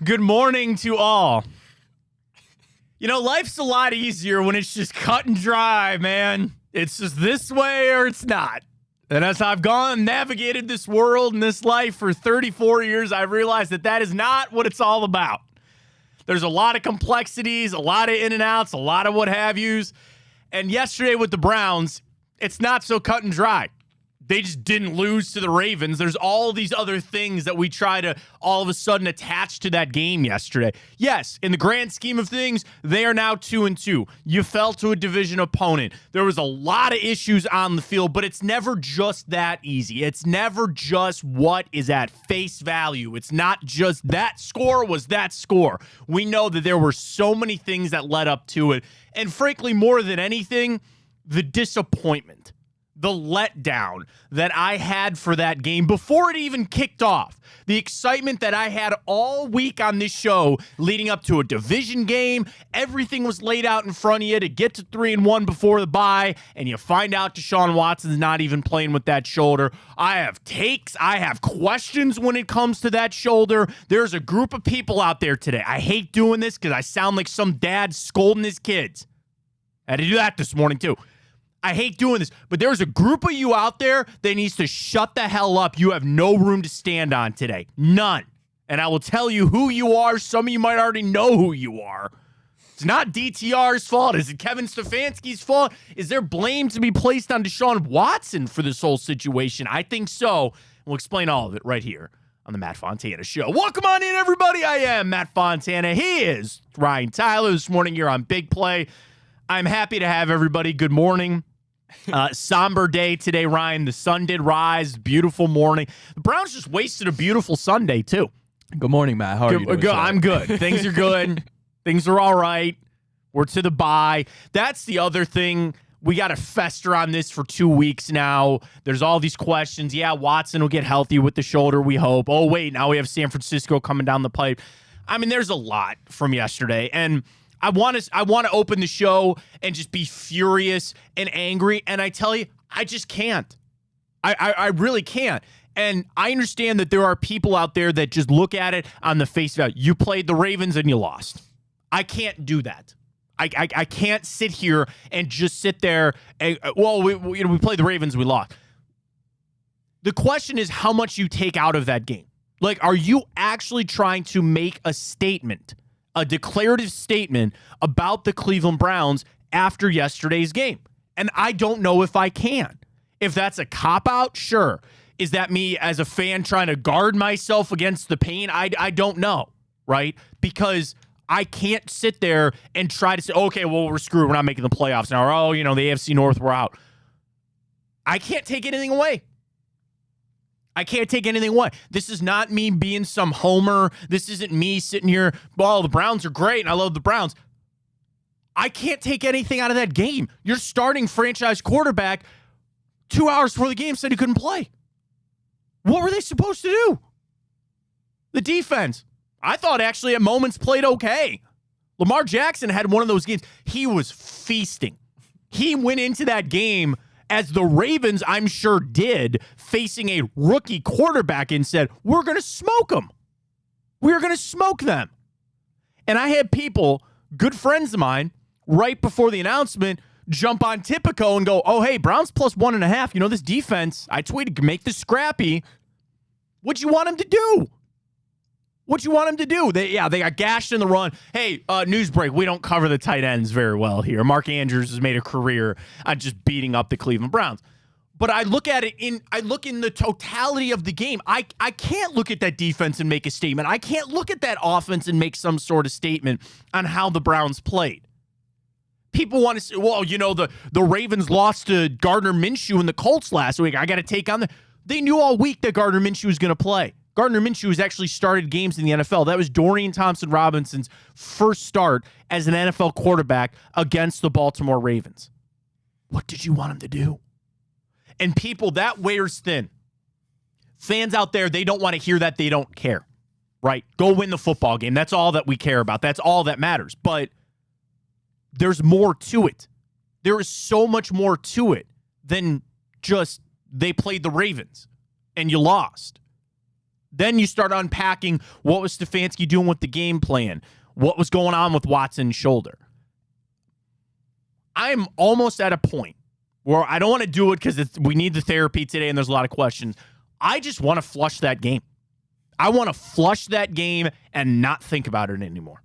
Good morning to all. You know, life's a lot easier when it's just cut and dry, man. It's just this way or it's not. And as I've navigated this world and this life for 34 years, I've realized that is not what it's all about. There's a lot of complexities, a lot of in and outs, a lot of what have yous. And yesterday with the Browns, it's not so cut and dry. They just didn't lose to the Ravens. There's all these other things that we try to all of a sudden attach to that game yesterday. Yes, in the grand scheme of things, they are now 2-2. You fell to a division opponent. There was a lot of issues on the field, but it's never just that easy. It's never just what is at face value. It's not just that score was that score. We know that there were so many things that led up to it. And frankly, more than anything, the disappointment, the letdown that I had for that game before it even kicked off. The excitement that I had all week on this show leading up to a division game. Everything was laid out in front of you to get to 3-1 before the bye, and you find out Deshaun Watson's not even playing with that shoulder. I have takes. I have questions when it comes to that shoulder. There's a group of people out there today. I hate doing this because I sound like some dad scolding his kids. I had to do that this morning too. I hate doing this, but there's a group of you out there that needs to shut the hell up. You have no room to stand on today. None. And I will tell you who you are. Some of you might already know who you are. It's not DTR's fault. Is it Kevin Stefanski's fault? Is there blame to be placed on Deshaun Watson for this whole situation? I think so. We'll explain all of it right here on the Matt Fontana Show. Welcome on in, everybody. I am Matt Fontana. He is Ryan Tyler. This morning here on Big Play. I'm happy to have everybody. Good morning. Somber day today, Ryan. The sun did rise. Beautiful morning. The Browns just wasted a beautiful Sunday, too. Good morning, Matt. How are you doing? I'm good. Things are good. Things are all right. We're to the bye. That's the other thing. We got to fester on this for 2 weeks now. There's all these questions. Yeah, Watson will get healthy with the shoulder, we hope. Oh, wait, now we have San Francisco coming down the pipe. I mean, there's a lot from yesterday, and I want to open the show and just be furious and angry, and I tell you, I just can't. I really can't. And I understand that there are people out there that just look at it on the face value. You played the Ravens and you lost. I can't do that. I can't sit here and just sit there and, we played the Ravens, we lost. The question is how much you take out of that game. Like, are you actually trying to make a statement, a declarative statement about the Cleveland Browns after yesterday's game? And I don't know if I can. If that's a cop-out, sure. Is that me as a fan trying to guard myself against the pain? I don't know, right? Because I can't sit there and try to say, okay, well, we're screwed. We're not making the playoffs now. Or, oh, the AFC North, we're out. I can't take anything away. I can't take anything away. This is not me being some homer. This isn't me sitting here, well, the Browns are great, and I love the Browns. I can't take anything out of that game. Your starting franchise quarterback 2 hours before the game said he couldn't play. What were they supposed to do? The defense, I thought actually at moments played okay. Lamar Jackson had one of those games. He was feasting. He went into that game, as the Ravens, I'm sure, did, facing a rookie quarterback and said, we're going to smoke them. We're going to smoke them. And I had people, good friends of mine, right before the announcement, jump on Tipico and go, oh, hey, Browns plus 1.5. This defense, I tweeted, make this scrappy. What'd you want him to do? What you want him to do? They got gashed in the run. Hey, news break. We don't cover the tight ends very well here. Mark Andrews has made a career on just beating up the Cleveland Browns. But I look at it I look in the totality of the game. I can't look at that defense and make a statement. I can't look at that offense and make some sort of statement on how the Browns played. People want to say, well, the Ravens lost to Gardner Minshew and the Colts last week. I got to take on They knew all week that Gardner Minshew was going to play. Gardner Minshew has actually started games in the NFL. That was Dorian Thompson-Robinson's first start as an NFL quarterback against the Baltimore Ravens. What did you want him to do? And people, that wears thin. Fans out there, they don't want to hear that. They don't care, right? Go win the football game. That's all that we care about. That's all that matters. But there's more to it. There is so much more to it than just they played the Ravens and you lost. Then you start unpacking what was Stefanski doing with the game plan, what was going on with Watson's shoulder. I'm almost at a point where I don't want to do it because we need the therapy today and there's a lot of questions. I just want to flush that game. I want to flush that game and not think about it anymore.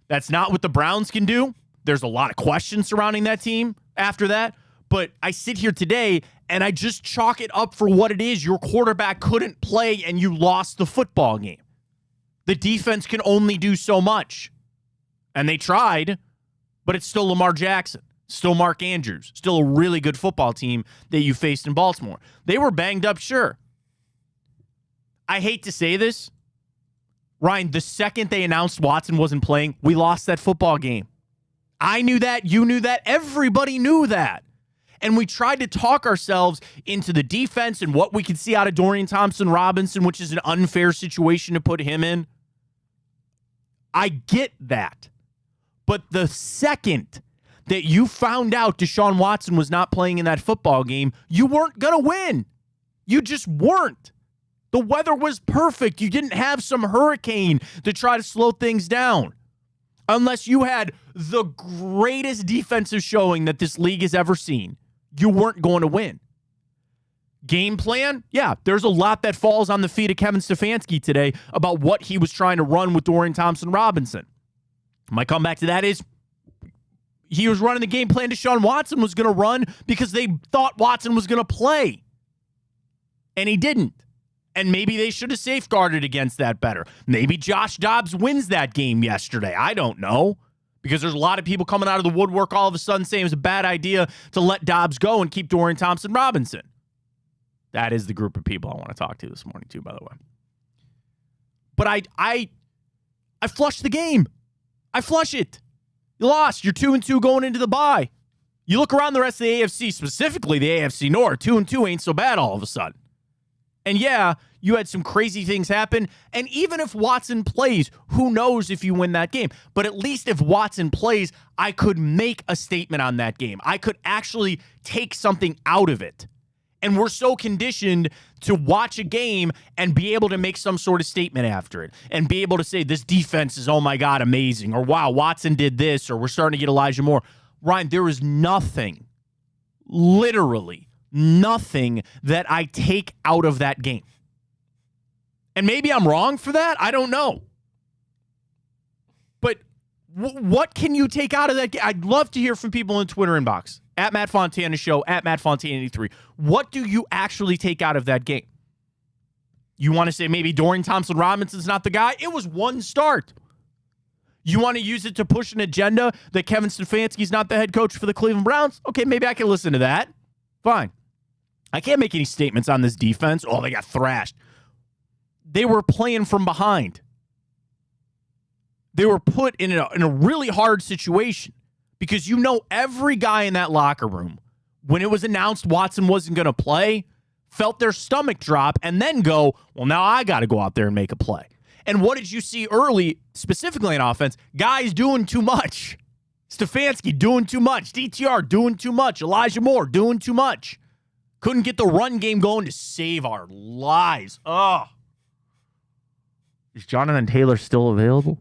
That's not what the Browns can do. There's a lot of questions surrounding that team after that. But I sit here today and I just chalk it up for what it is. Your quarterback couldn't play and you lost the football game. The defense can only do so much. And they tried, but it's still Lamar Jackson, still Mark Andrews, still a really good football team that you faced in Baltimore. They were banged up, sure. I hate to say this, Ryan, the second they announced Watson wasn't playing, we lost that football game. I knew that. You knew that. Everybody knew that. And we tried to talk ourselves into the defense and what we could see out of Dorian Thompson-Robinson, which is an unfair situation to put him in. I get that. But the second that you found out Deshaun Watson was not playing in that football game, you weren't going to win. You just weren't. The weather was perfect. You didn't have some hurricane to try to slow things down. Unless you had the greatest defensive showing that this league has ever seen, you weren't going to win. Game plan? Yeah, there's a lot that falls on the feet of Kevin Stefanski today about what he was trying to run with Dorian Thompson-Robinson. My comeback to that is he was running the game plan Deshaun Watson was going to run because they thought Watson was going to play. And he didn't. And maybe they should have safeguarded against that better. Maybe Josh Dobbs wins that game yesterday. I don't know. Because there's a lot of people coming out of the woodwork all of a sudden saying it was a bad idea to let Dobbs go and keep Dorian Thompson-Robinson. That is the group of people I want to talk to this morning, too, by the way. But I flushed the game. I flush it. You lost. You're 2-2 going into the bye. You look around the rest of the AFC, specifically the AFC North, 2-2 ain't so bad all of a sudden. And yeah, you had some crazy things happen. And even if Watson plays, who knows if you win that game. But at least if Watson plays, I could make a statement on that game. I could actually take something out of it. And we're so conditioned to watch a game and be able to make some sort of statement after it. And be able to say, this defense is, oh my God, amazing. Or wow, Watson did this. Or we're starting to get Elijah Moore. Ryan, there is nothing, literally nothing that I take out of that game. And maybe I'm wrong for that. I don't know. But what can you take out of that game? I'd love to hear from people in the Twitter inbox. At Matt Fontana Show, at Matt Fontana 83. What do you actually take out of that game? You want to say maybe Dorian Thompson-Robinson's not the guy? It was one start. You want to use it to push an agenda that Kevin Stefanski's not the head coach for the Cleveland Browns? Okay, maybe I can listen to that. Fine. I can't make any statements on this defense. Oh, they got thrashed. They were playing from behind. They were put in a really hard situation because you know every guy in that locker room, when it was announced Watson wasn't going to play, felt their stomach drop and then go, well, now I got to go out there and make a play. And what did you see early, specifically in offense? Guys doing too much. Stefanski doing too much. DTR doing too much. Elijah Moore doing too much. Couldn't get the run game going to save our lives. Oh. Is Jonathan Taylor still available?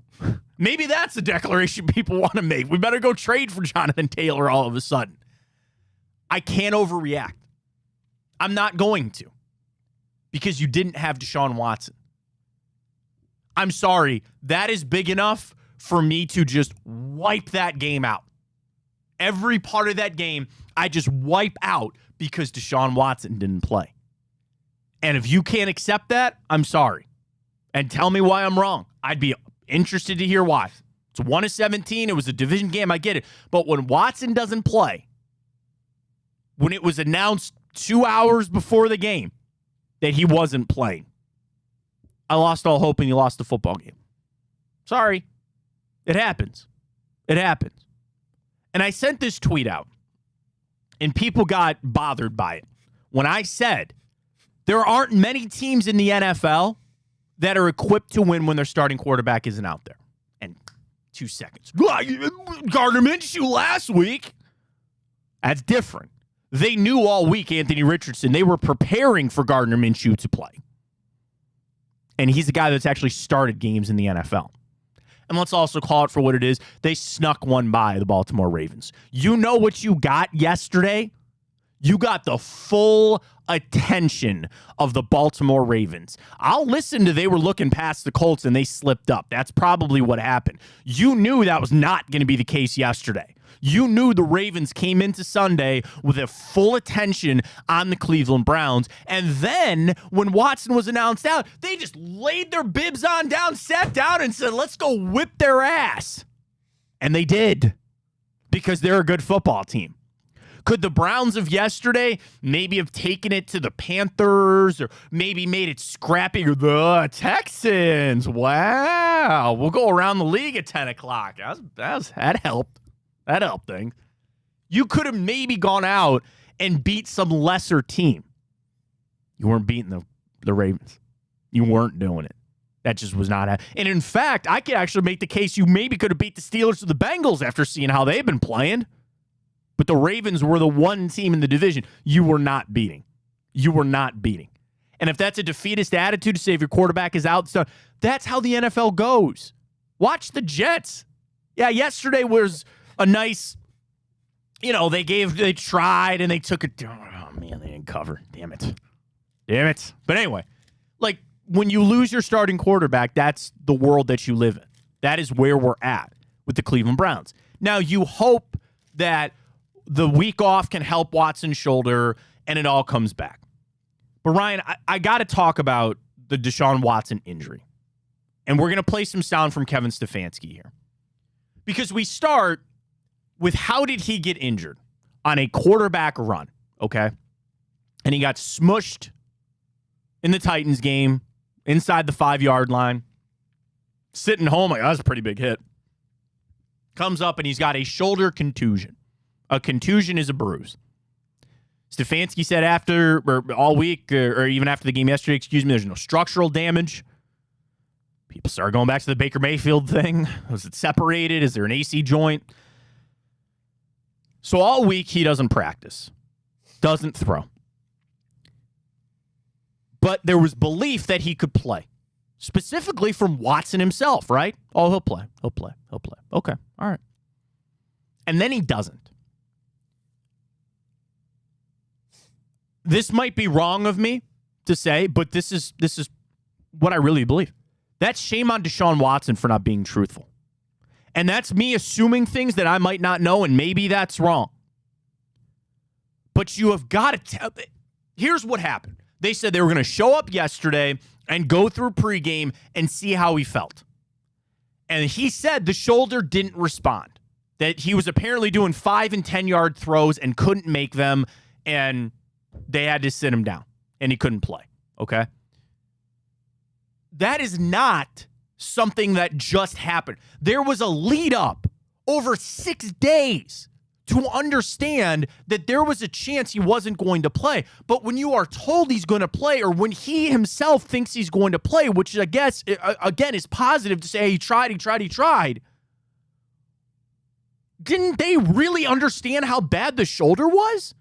Maybe that's the declaration people want to make. We better go trade for Jonathan Taylor all of a sudden. I can't overreact. I'm not going to. Because you didn't have Deshaun Watson. I'm sorry. That is big enough for me to just wipe that game out. Every part of that game, I just wipe out because Deshaun Watson didn't play. And if you can't accept that, I'm sorry. And tell me why I'm wrong. I'd be interested to hear why. It's 1-17. It was a division game. I get it. But when Watson doesn't play, when it was announced 2 hours before the game that he wasn't playing, I lost all hope and you lost the football game. Sorry. It happens. It happens. And I sent this tweet out, and people got bothered by it. When I said there aren't many teams in the NFL that are equipped to win when their starting quarterback isn't out there. And 2 seconds. Gardner Minshew last week. That's different. They knew all week Anthony Richardson. They were preparing for Gardner Minshew to play. And he's the guy that's actually started games in the NFL. And let's also call it for what it is. They snuck one by the Baltimore Ravens. You know what you got yesterday? You got the full attention of the Baltimore Ravens. I'll listen to they were looking past the Colts and they slipped up. That's probably what happened. You knew that was not going to be the case yesterday. You knew the Ravens came into Sunday with a full attention on the Cleveland Browns. And then when Watson was announced out, they just laid their bibs on down, sat down and said, let's go whip their ass. And they did, because they're a good football team. Could the Browns of yesterday maybe have taken it to the Panthers or maybe made it scrappy or the Texans? Wow. We'll go around the league at 10 o'clock. That helped. That helped things. You could have maybe gone out and beat some lesser team. You weren't beating the Ravens. You weren't doing it. That just was not happening. And in fact, I could actually make the case you maybe could have beat the Steelers or the Bengals after seeing how they've been playing. But the Ravens were the one team in the division you were not beating. You were not beating. And if that's a defeatist attitude to say if your quarterback is out, so that's how the NFL goes. Watch the Jets. Yeah, yesterday was a nice, they tried and they took it. Oh, man, they didn't cover. Damn it. But anyway, like when you lose your starting quarterback, that's the world that you live in. That is where we're at with the Cleveland Browns. Now, you hope that the week off can help Watson's shoulder and it all comes back. But Ryan, I got to talk about the Deshaun Watson injury. And we're going to play some sound from Kevin Stefanski here. Because we start with how did he get injured on a quarterback run, okay? And he got smushed in the Titans game inside the 5-yard line. Sitting home, like, that's a pretty big hit. Comes up and he's got a shoulder contusion. A contusion is a bruise. Stefanski said after, or all week, or even after the game yesterday, there's no structural damage. People started going back to the Baker Mayfield thing. Was it separated? Is there an AC joint? So all week, he doesn't practice. Doesn't throw. But there was belief that he could play. Specifically from Watson himself, right? Oh, he'll play. Okay, all right. And then he doesn't. This might be wrong of me to say, but this is what I really believe. That's shame on Deshaun Watson for not being truthful. And that's me assuming things that I might not know, and maybe that's wrong. But you have got to tell. Here's what happened. They said they were going to show up yesterday and go through pregame and see how he felt. And he said the shoulder didn't respond. That he was apparently doing 5 and 10-yard throws and couldn't make them, and they had to sit him down, and he couldn't play. Okay? That is not something that just happened. There was a lead up over 6 days to understand that there was a chance he wasn't going to play. But when you are told he's going to play, or when he himself thinks he's going to play, which I guess, again, is positive to say, hey, he tried. Didn't they really understand how bad the shoulder was?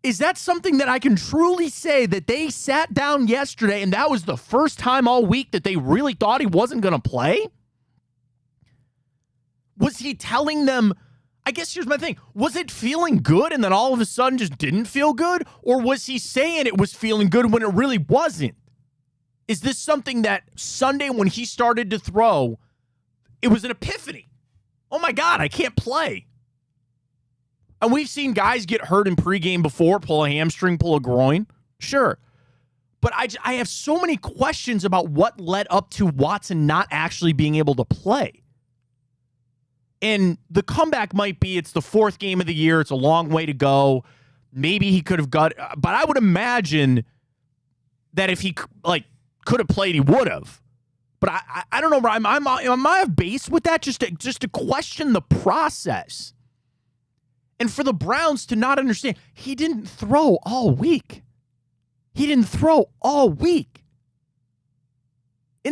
Is that something that I can truly say that they sat down yesterday and that was the first time all week that they really thought he wasn't going to play? Was he telling them, I guess here's my thing, was it feeling good and then all of a sudden just didn't feel good? Or was he saying it was feeling good when it really wasn't? Is this something that Sunday when he started to throw, it was an epiphany? Oh my God, I can't play. And we've seen guys get hurt in pregame before, pull a hamstring, pull a groin. Sure. But I have so many questions about what led up to Watson not actually being able to play. And the comeback might be it's the 4th game of the year. It's a long way to go. Maybe he could have got, but I would imagine that if he could have played, he would have. But I don't know. Am I off base with that? Just to question the process. And for the Browns to not understand, he didn't throw all week. Isn't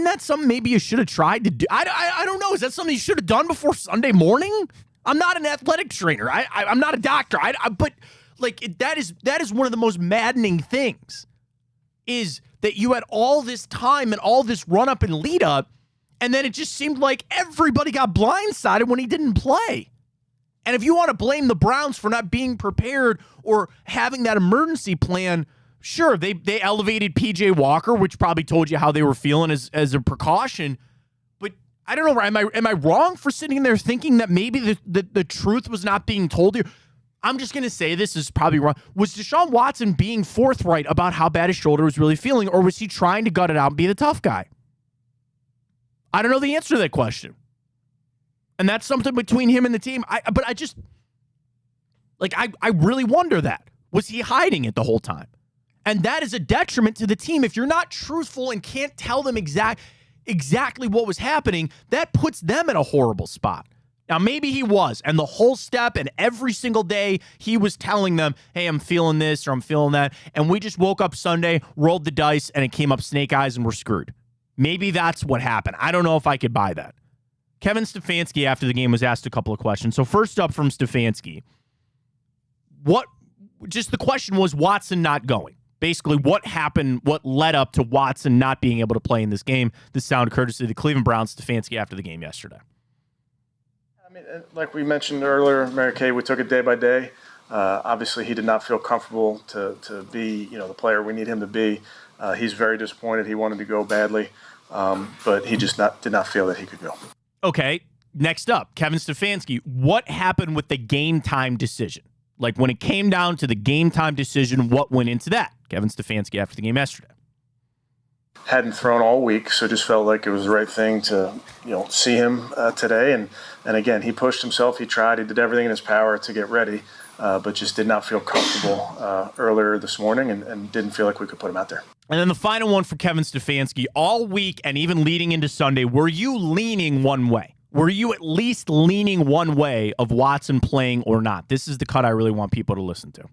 that something maybe you should have tried to do? I don't know. Is that something you should have done before Sunday morning? I'm not an athletic trainer. I'm not a doctor. But that is one of the most maddening things is that you had all this time and all this run up and lead up, and then it just seemed like everybody got blindsided when he didn't play. And if you want to blame the Browns for not being prepared or having that emergency plan, sure, they elevated P.J. Walker, which probably told you how they were feeling as a precaution. But I don't know, am I wrong for sitting there thinking that maybe the truth was not being told here? I'm just going to say this is probably wrong. Was Deshaun Watson being forthright about how bad his shoulder was really feeling, or was he trying to gut it out and be the tough guy? I don't know the answer to that question. And that's something between him and the team. I really wonder that. Was he hiding it the whole time? And that is a detriment to the team. If you're not truthful and can't tell them exactly what was happening, that puts them in a horrible spot. Now, maybe he was, and the whole step and every single day he was telling them, hey, I'm feeling this or I'm feeling that, and we just woke up Sunday, rolled the dice, and it came up snake eyes and we're screwed. Maybe that's what happened. I don't know if I could buy that. Kevin Stefanski, after the game, was asked a couple of questions. So first up from Stefanski, the question was Watson not going. Basically, what happened, what led up to Watson not being able to play in this game? This sound courtesy of the Cleveland Browns, Stefanski after the game yesterday. I mean, like we mentioned earlier, Mary Kay, we took it day by day. Obviously, he did not feel comfortable to be, the player we need him to be. He's very disappointed. He wanted to go badly, but he just did not feel that he could go. Okay, next up, Kevin Stefanski. What happened with the game time decision? Like when it came down to the game time decision, what went into that? Kevin Stefanski after the game yesterday. Hadn't thrown all week, so just felt like it was the right thing to, see him today. And again, he pushed himself. He tried. He did everything in his power to get ready, but just did not feel comfortable earlier this morning and didn't feel like we could put him out there. And then the final one for Kevin Stefanski. All week and even leading into Sunday, were you leaning one way? Were you at least leaning one way of Watson playing or not? This is the cut I really want people to listen to.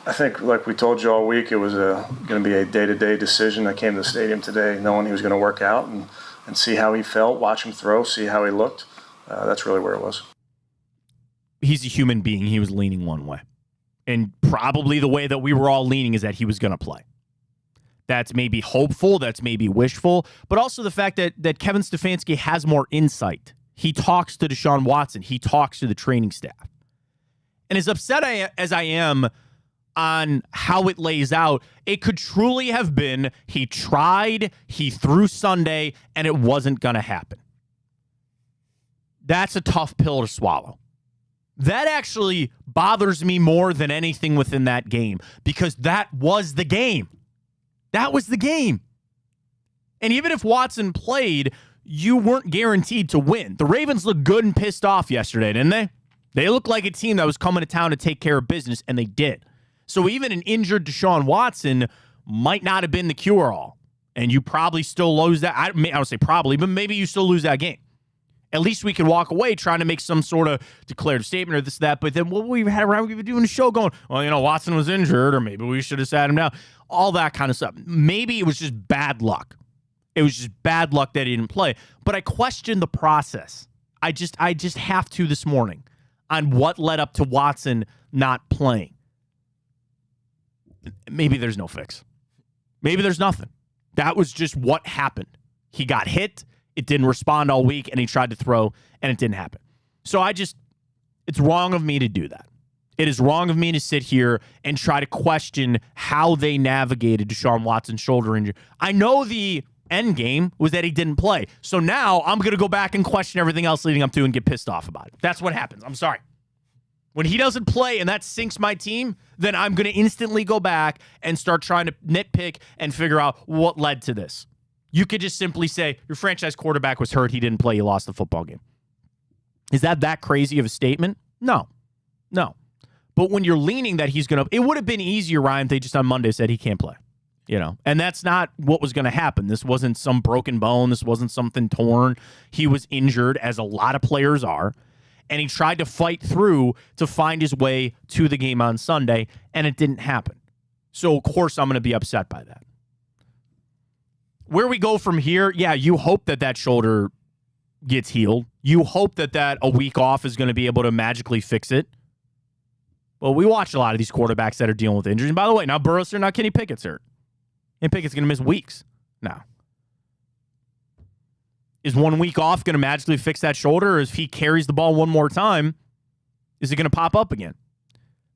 I think, like we told you all week, it was going to be a day-to-day decision. I came to the stadium today knowing he was going to work out and see how he felt, watch him throw, see how he looked. That's really where it was. He's a human being. He was leaning one way. And probably the way that we were all leaning is that he was going to play. That's maybe hopeful, that's maybe wishful, but also the fact that Kevin Stefanski has more insight. He talks to Deshaun Watson. He talks to the training staff. And as upset as I am on how it lays out, it could truly have been he tried, he threw Sunday, and it wasn't going to happen. That's a tough pill to swallow. That actually bothers me more than anything within that game because that was the game. That was the game. And even if Watson played, you weren't guaranteed to win. The Ravens looked good and pissed off yesterday, didn't they? They looked like a team that was coming to town to take care of business, and they did. So even an injured Deshaun Watson might not have been the cure-all, and you probably still lose that. I don't say probably, but maybe you still lose that game. At least we could walk away trying to make some sort of declarative statement or this, that. But then what we had around, we were doing a show going, well, Watson was injured, or maybe we should have sat him down. All that kind of stuff. Maybe it was just bad luck. It was just bad luck that he didn't play. But I question the process. I just have to this morning on what led up to Watson not playing. Maybe there's no fix. Maybe there's nothing. That was just what happened. He got hit. It didn't respond all week, and he tried to throw, and it didn't happen. So it's wrong of me to do that. It is wrong of me to sit here and try to question how they navigated Deshaun Watson's shoulder injury. I know the end game was that he didn't play. So now I'm going to go back and question everything else leading up to and get pissed off about it. That's what happens. I'm sorry. When he doesn't play and that sinks my team, then I'm going to instantly go back and start trying to nitpick and figure out what led to this. You could just simply say, your franchise quarterback was hurt, he didn't play, you lost the football game. Is that crazy of a statement? No. But when you're leaning that he's going to, it would have been easier, Ryan, if they just on Monday said he can't play. And that's not what was going to happen. This wasn't some broken bone. This wasn't something torn. He was injured, as a lot of players are, and he tried to fight through to find his way to the game on Sunday, and it didn't happen. So, of course, I'm going to be upset by that. Where we go from here, yeah, you hope that shoulder gets healed. You hope that a week off is going to be able to magically fix it. Well, we watch a lot of these quarterbacks that are dealing with injuries. And by the way, now Burrow's hurt, now Kenny Pickett's hurt. Kenny Pickett's going to miss weeks now. Is 1 week off going to magically fix that shoulder? Or if he carries the ball one more time, is it going to pop up again?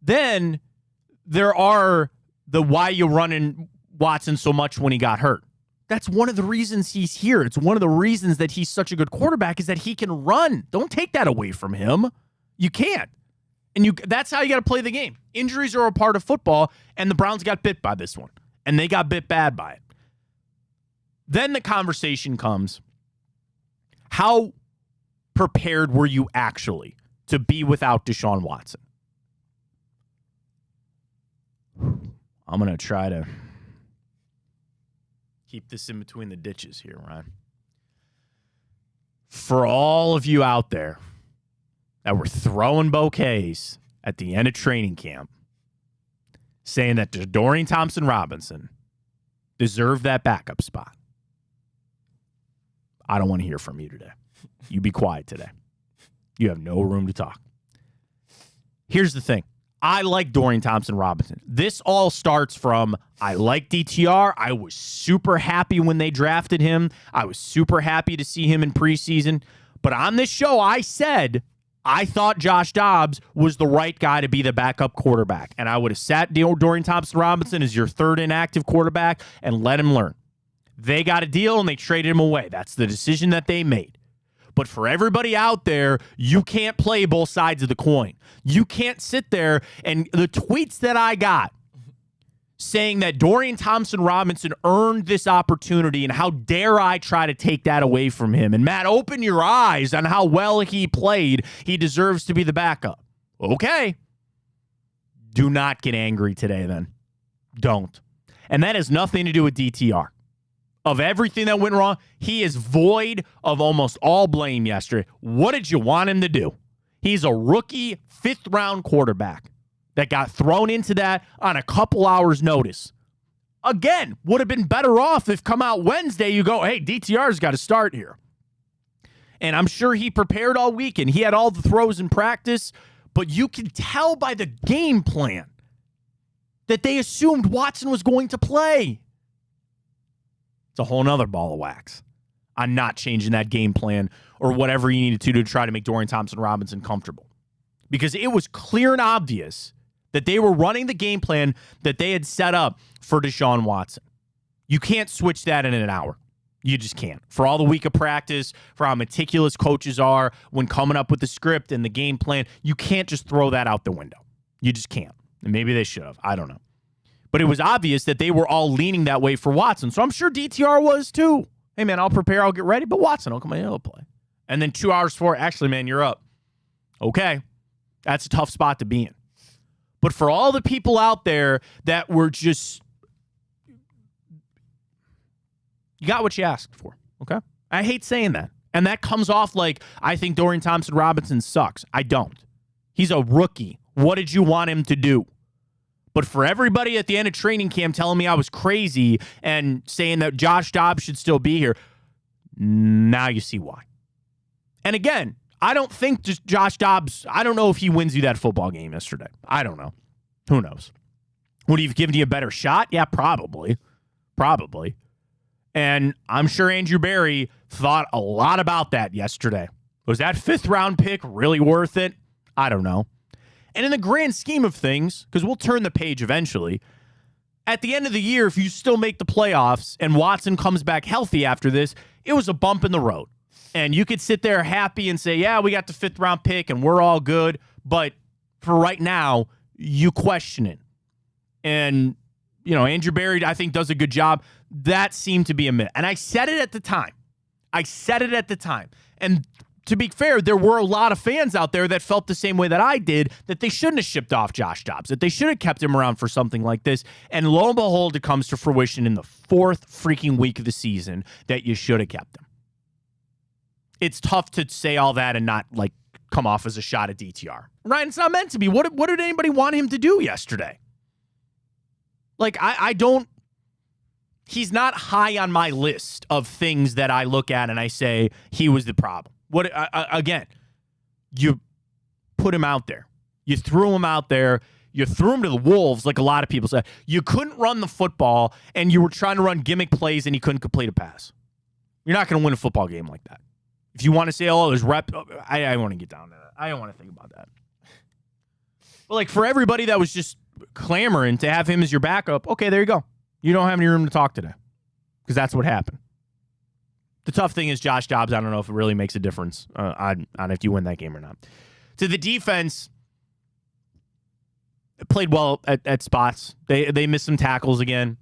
Then there are the why you running Watson so much when he got hurt. That's one of the reasons he's here. It's one of the reasons that he's such a good quarterback is that he can run. Don't take that away from him. You can't. And that's how you got to play the game. Injuries are a part of football, and the Browns got bit by this one. And they got bit bad by it. Then the conversation comes, how prepared were you actually to be without Deshaun Watson? I'm going to try to keep this in between the ditches here, Ryan. For all of you out there that were throwing bouquets at the end of training camp, saying that Dorian Thompson-Robinson deserved that backup spot, I don't want to hear from you today. You be quiet today. You have no room to talk. Here's the thing. I like Dorian Thompson-Robinson. This all starts from I like DTR. I was super happy when they drafted him. I was super happy to see him in preseason. But on this show, I said I thought Josh Dobbs was the right guy to be the backup quarterback. And I would have sat Dorian Thompson-Robinson as your third inactive quarterback and let him learn. They got a deal and they traded him away. That's the decision that they made. But for everybody out there, you can't play both sides of the coin. You can't sit there and the tweets that I got saying that Dorian Thompson-Robinson earned this opportunity and how dare I try to take that away from him. And Matt, open your eyes on how well he played. He deserves to be the backup. Okay. Do not get angry today then. Don't. And that has nothing to do with DTR. Of everything that went wrong, he is void of almost all blame yesterday. What did you want him to do? He's a rookie fifth-round quarterback that got thrown into that on a couple hours' notice. Again, would have been better off if come out Wednesday, you go, hey, DTR's got to start here. And I'm sure he prepared all week and he had all the throws in practice, but you can tell by the game plan that they assumed Watson was going to play. It's a whole nother ball of wax. I'm not changing that game plan or whatever you needed to try to make Dorian Thompson-Robinson comfortable. Because it was clear and obvious that they were running the game plan that they had set up for Deshaun Watson. You can't switch that in an hour. You just can't. For all the week of practice, for how meticulous coaches are when coming up with the script and the game plan, you can't just throw that out the window. You just can't. And maybe they should have. I don't know. But it was obvious that they were all leaning that way for Watson. So I'm sure DTR was too. Hey, man, I'll prepare. I'll get ready. But Watson will come in. He'll play. And then 2 hours before, actually, man, you're up. Okay. That's a tough spot to be in. But for all the people out there that were just, you got what you asked for. Okay. I hate saying that. And that comes off like, I think Dorian Thompson-Robinson sucks. I don't. He's a rookie. What did you want him to do? But for everybody at the end of training camp telling me I was crazy and saying that Josh Dobbs should still be here, now you see why. And again, I don't think just Josh Dobbs, I don't know if he wins you that football game yesterday. I don't know. Who knows? Would he have given you a better shot? Yeah, probably. Probably. And I'm sure Andrew Berry thought a lot about that yesterday. Was that 5th round pick really worth it? I don't know. And in the grand scheme of things, because we'll turn the page eventually, at the end of the year, if you still make the playoffs and Watson comes back healthy after this, it was a bump in the road. And you could sit there happy and say, yeah, we got the 5th round pick and we're all good. But for right now, you question it. And, you know, Andrew Berry, I think, does a good job. That seemed to be a myth. And I said it at the time. And to be fair, there were a lot of fans out there that felt the same way that I did, that they shouldn't have shipped off Josh Dobbs, that they should have kept him around for something like this. And lo and behold, it comes to fruition in the 4th freaking week of the season that you should have kept him. It's tough to say all that and not, like, come off as a shot at DTR. Ryan, it's not meant to be. What did anybody want him to do yesterday? Like, I don't... He's not high on my list of things that I look at and I say he was the problem. Again, you put him out there. You threw him out there. You threw him to the wolves, like a lot of people said. You couldn't run the football, and you were trying to run gimmick plays, and you couldn't complete a pass. You're not going to win a football game like that. If you want to say, oh, there's I want to get down to that. I don't want to think about that. But, like, for everybody that was just clamoring to have him as your backup, okay, there you go. You don't have any room to talk today because that's what happened. The tough thing is Josh Dobbs, I don't know if it really makes a difference on if you win that game or not. To the defense, it played well at spots. They missed some tackles again.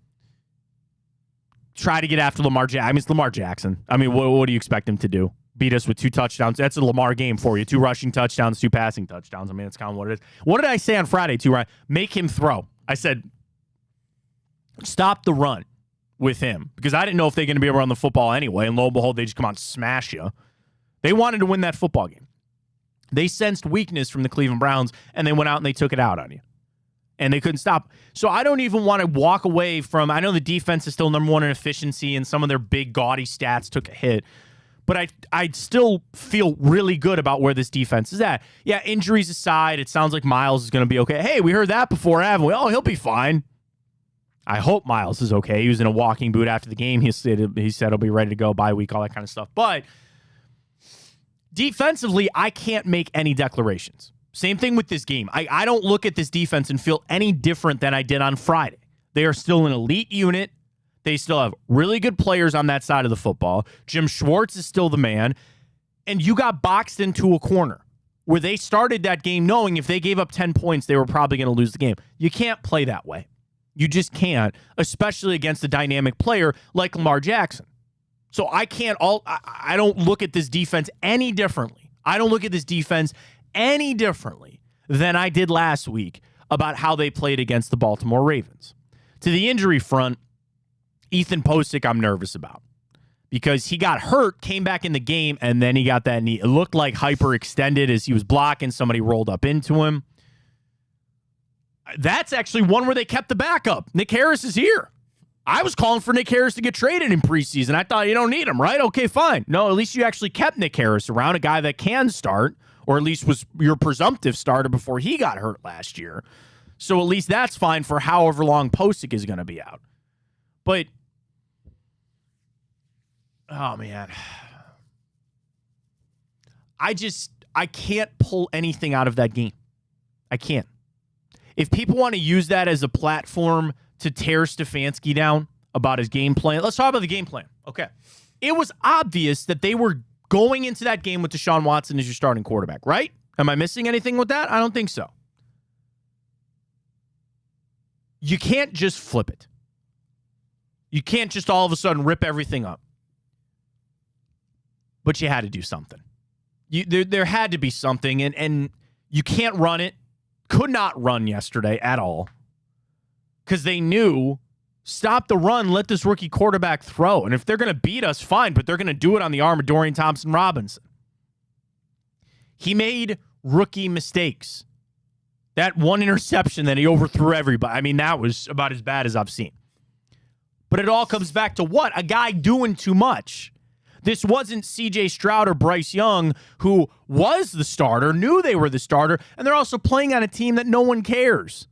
Try to get after Lamar Jackson. I mean, it's Lamar Jackson. I mean, what do you expect him to do? Beat us with 2 touchdowns? That's a Lamar game for you. 2 rushing touchdowns, 2 passing touchdowns. I mean, that's kind of what it is. What did I say on Friday, too, Ryan? Make him throw. I said, stop the run with him because I didn't know if they're going to be able to run the football anyway, and lo and behold, they just come out and smash you. They wanted to win that football game. They sensed weakness from the Cleveland Browns, and they went out and they took it out on you. And they couldn't stop. So I don't even want to walk away from, I know the defense is still number 1 in efficiency, and some of their big, gaudy stats took a hit, but I still feel really good about where this defense is at. Yeah, injuries aside, it sounds like Miles is going to be okay. Hey, we heard that before, haven't we? Oh, he'll be fine. I hope Miles is okay. He was in a walking boot after the game. He said he'll be ready to go bye week, all that kind of stuff. But defensively, I can't make any declarations. Same thing with this game. I don't look at this defense and feel any different than I did on Friday. They are still an elite unit. They still have really good players on that side of the football. Jim Schwartz is still the man. And you got boxed into a corner where they started that game knowing if they gave up 10 points, they were probably going to lose the game. You can't play that way. You just can't, especially against a dynamic player like Lamar Jackson. So I don't look at this defense any differently. I don't look at this defense any differently than I did last week about how they played against the Baltimore Ravens. To the injury front, Ethan Posick I'm nervous about because he got hurt, came back in the game, and then he got that knee. It looked like hyperextended as he was blocking. Somebody rolled up into him. That's actually one where they kept the backup. Nick Harris is here. I was calling for Nick Harris to get traded in preseason. I thought you don't need him, right? Okay, fine. No, at least you actually kept Nick Harris around, a guy that can start, or at least was your presumptive starter before he got hurt last year. So at least that's fine for however long Posick is going to be out. But, oh, man. I can't pull anything out of that game. I can't. If people want to use that as a platform to tear Stefanski down about his game plan, let's talk about the game plan. Okay. It was obvious that they were going into that game with Deshaun Watson as your starting quarterback, right? Am I missing anything with that? I don't think so. You can't just flip it. You can't just all of a sudden rip everything up. But you had to do something. There had to be something, and you can't run it. Could not run yesterday at all because they knew stop the run, let this rookie quarterback throw. And if they're going to beat us, fine, but they're going to do it on the arm of Dorian Thompson-Robinson. He made rookie mistakes. That one interception that he overthrew everybody, I mean, that was about as bad as I've seen. But it all comes back to what? A guy doing too much. This wasn't C.J. Stroud or Bryce Young, who was the starter, knew they were the starter, and they're also playing on a team that no one cares.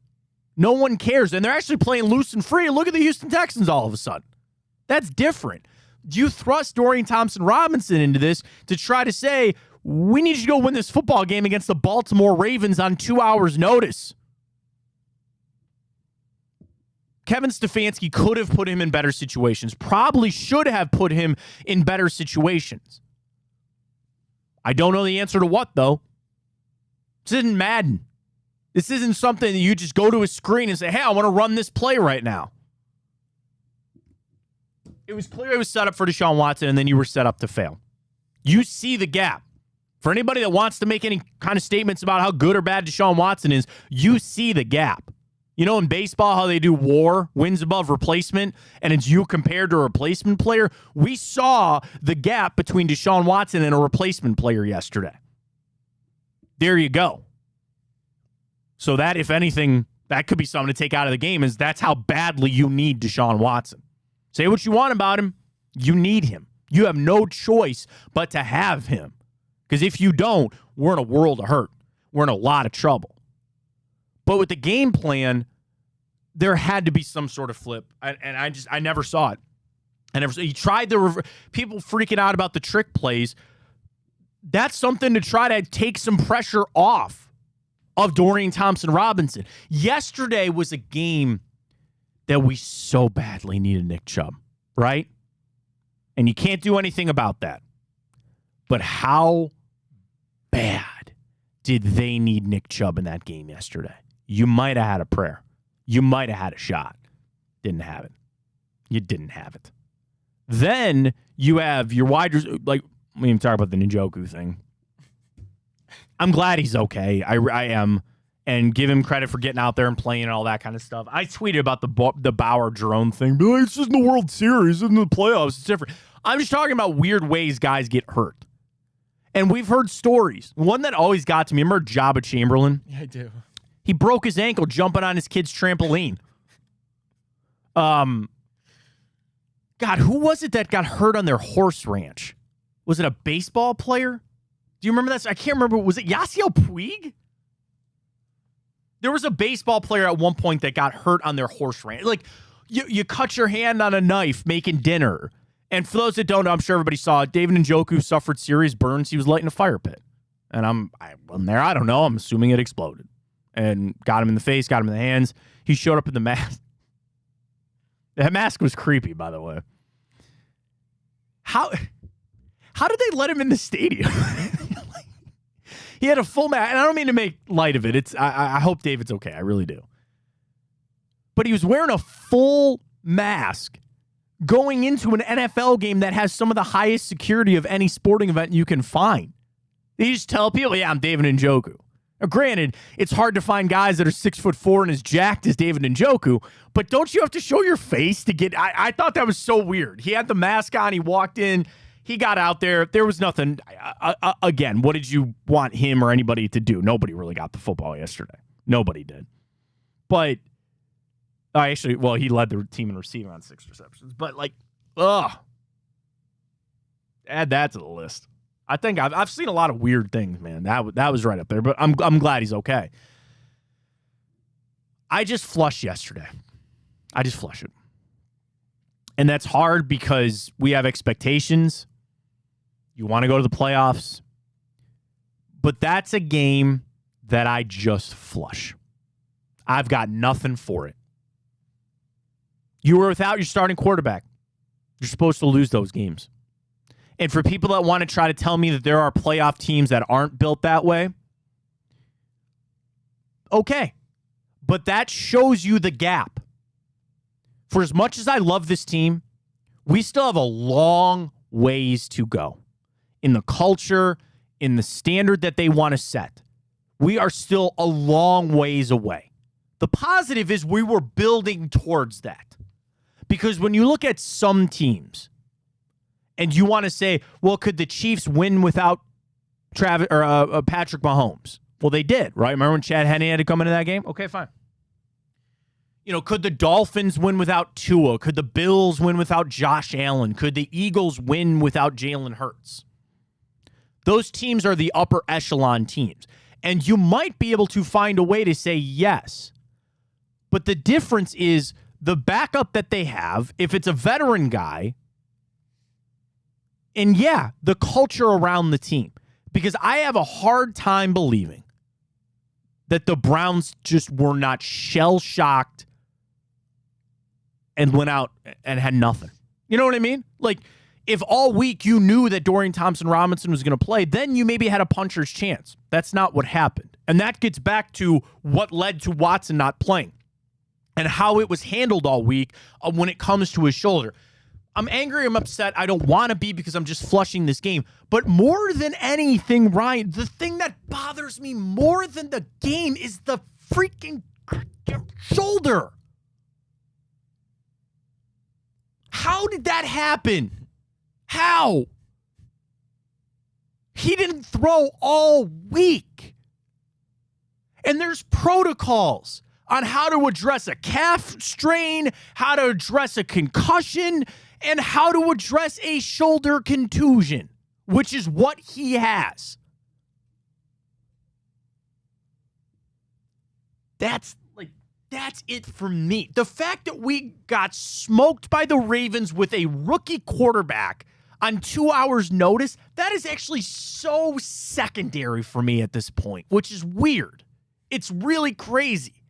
No one cares, and they're actually playing loose and free. Look at the Houston Texans all of a sudden. That's different. You thrust Dorian Thompson-Robinson into this to try to say, we need you to go win this football game against the Baltimore Ravens on 2 hours' notice. Kevin Stefanski could have put him in better situations, probably should have put him in better situations. I don't know the answer to what, though. This isn't Madden. This isn't something that you just go to a screen and say, hey, I want to run this play right now. It was clear it was set up for Deshaun Watson, and then you were set up to fail. You see the gap. For anybody that wants to make any kind of statements about how good or bad Deshaun Watson is, you see the gap. You know, in baseball, how they do WAR, wins above replacement, and it's you compared to a replacement player? We saw the gap between Deshaun Watson and a replacement player yesterday. There you go. So that, if anything, that could be something to take out of the game, is that's how badly you need Deshaun Watson. Say what you want about him. You need him. You have no choice but to have him. Because if you don't, we're in a world of hurt. We're in a lot of trouble. But with the game plan, there had to be some sort of flip. I never saw it. He tried the people freaking out about the trick plays. That's something to try to take some pressure off of Dorian Thompson-Robinson. Yesterday was a game that we so badly needed Nick Chubb, right? And you can't do anything about that. But how bad did they need Nick Chubb in that game yesterday? You might have had a prayer. You might have had a shot. Didn't have it. You didn't have it. Then you have your wide receivers, like, we even talk about the Njoku thing. I'm glad he's okay. I am. And give him credit for getting out there and playing and all that kind of stuff. I tweeted about the Bauer-Jerome thing. Like, it's just in the World Series, in the playoffs. It's different. I'm just talking about weird ways guys get hurt. And we've heard stories. One that always got to me, remember Jabba Chamberlain? Yeah, I do. He broke his ankle jumping on his kid's trampoline. God, who was it that got hurt on their horse ranch? Was it a baseball player? Do you remember that? I can't remember. Was it Yasiel Puig? There was a baseball player at one point that got hurt on their horse ranch. Like, you cut your hand on a knife making dinner. And for those that don't know, I'm sure everybody saw it. David Njoku suffered serious burns. He was lighting a fire pit. And I wasn't there. I don't know. I'm assuming it exploded. And got him in the face, got him in the hands. He showed up in the mask. That mask was creepy, by the way. How did they let him in the stadium? He had a full mask, and I don't mean to make light of it. I hope David's okay. I really do. But he was wearing a full mask going into an NFL game that has some of the highest security of any sporting event you can find. They just tell people, yeah, I'm David Njoku. Now, granted, it's hard to find guys that are 6'4" and as jacked as David Njoku, but don't you have to show your face to get... I thought that was so weird. He had the mask on. He walked in. He got out there. There was nothing. Again, what did you want him or anybody to do? Nobody really got the football yesterday. Nobody did. But he led the team in receiving on 6 receptions. But, add that to the list. I think I've seen a lot of weird things, man. That was right up there. But I'm glad he's okay. I just flushed yesterday. I just flushed it. And that's hard because we have expectations. You want to go to the playoffs. But that's a game that I just flush. I've got nothing for it. You were without your starting quarterback. You're supposed to lose those games. And for people that want to try to tell me that there are playoff teams that aren't built that way, okay. But that shows you the gap. For as much as I love this team, we still have a long ways to go in the culture, in the standard that they want to set. We are still a long ways away. The positive is we were building towards that. Because when you look at some teams and you want to say, well, could the Chiefs win without Patrick Mahomes? Well, they did, right? Remember when Chad Henne had to come into that game? Okay, fine. Could the Dolphins win without Tua? Could the Bills win without Josh Allen? Could the Eagles win without Jalen Hurts? Those teams are the upper echelon teams. And you might be able to find a way to say yes. But the difference is the backup that they have, if it's a veteran guy, and yeah, the culture around the team. Because I have a hard time believing that the Browns just were not shell-shocked and went out and had nothing. You know what I mean? Like, if all week you knew that Dorian Thompson-Robinson was going to play, then you maybe had a puncher's chance. That's not what happened. And that gets back to what led to Watson not playing and how it was handled all week when it comes to his shoulder. I'm angry, I'm upset. I don't want to be because I'm just flushing this game. But more than anything, Ryan, the thing that bothers me more than the game is the freaking shoulder. How did that happen? How? He didn't throw all week. And there's protocols on how to address a calf strain, how to address a concussion, and how to address a shoulder contusion, which is what he has. That's it for me. The fact that we got smoked by the Ravens with a rookie quarterback on 2 hours' notice, that is actually so secondary for me at this point, which is weird. It's really crazy.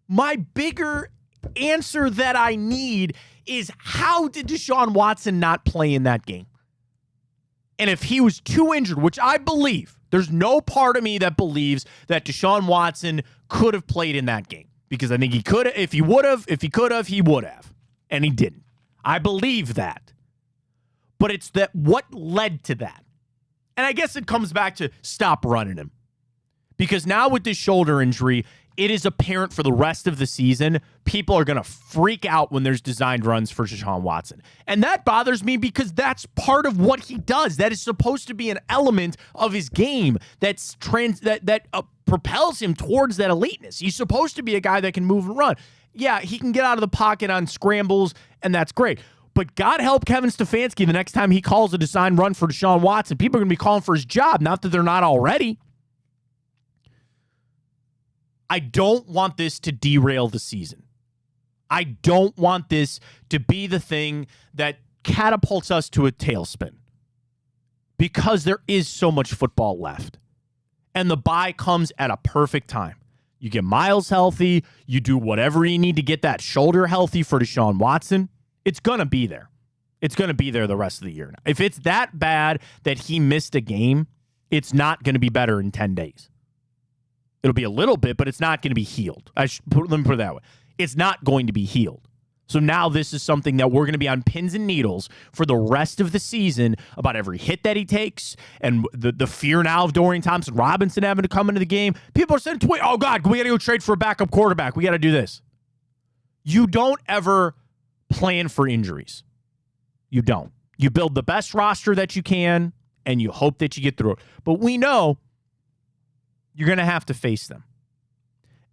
My bigger answer that I need is, how did Deshaun Watson not play in that game? And if he was too injured, which I believe, there's no part of me that believes that Deshaun Watson could have played in that game, because I think he could have. If he could have, he would have. And he didn't. I believe that. But it's that what led to that. And I guess it comes back to stop running him. Because now with this shoulder injury, it is apparent for the rest of the season, people are going to freak out when there's designed runs for Deshaun Watson. And that bothers me because that's part of what he does. That is supposed to be an element of his game that propels him towards that eliteness. He's supposed to be a guy that can move and run. Yeah, he can get out of the pocket on scrambles, and that's great. But God help Kevin Stefanski the next time he calls a designed run for Deshaun Watson. People are going to be calling for his job, not that they're not already. I don't want this to derail the season. I don't want this to be the thing that catapults us to a tailspin, because there is so much football left. And the bye comes at a perfect time. You get Miles healthy. You do whatever you need to get that shoulder healthy for Deshaun Watson. It's going to be there. It's going to be there the rest of the year. Now, if it's that bad that he missed a game, it's not going to be better in 10 days. It'll be a little bit, but it's not going to be healed. Let me put it that way. It's not going to be healed. So now this is something that we're going to be on pins and needles for the rest of the season about every hit that he takes, and the fear now of Dorian Thompson-Robinson having to come into the game. People are saying, oh, God, we got to go trade for a backup quarterback. We got to do this. You don't ever plan for injuries. You don't. You build the best roster that you can, and you hope that you get through it. But we know you're going to have to face them.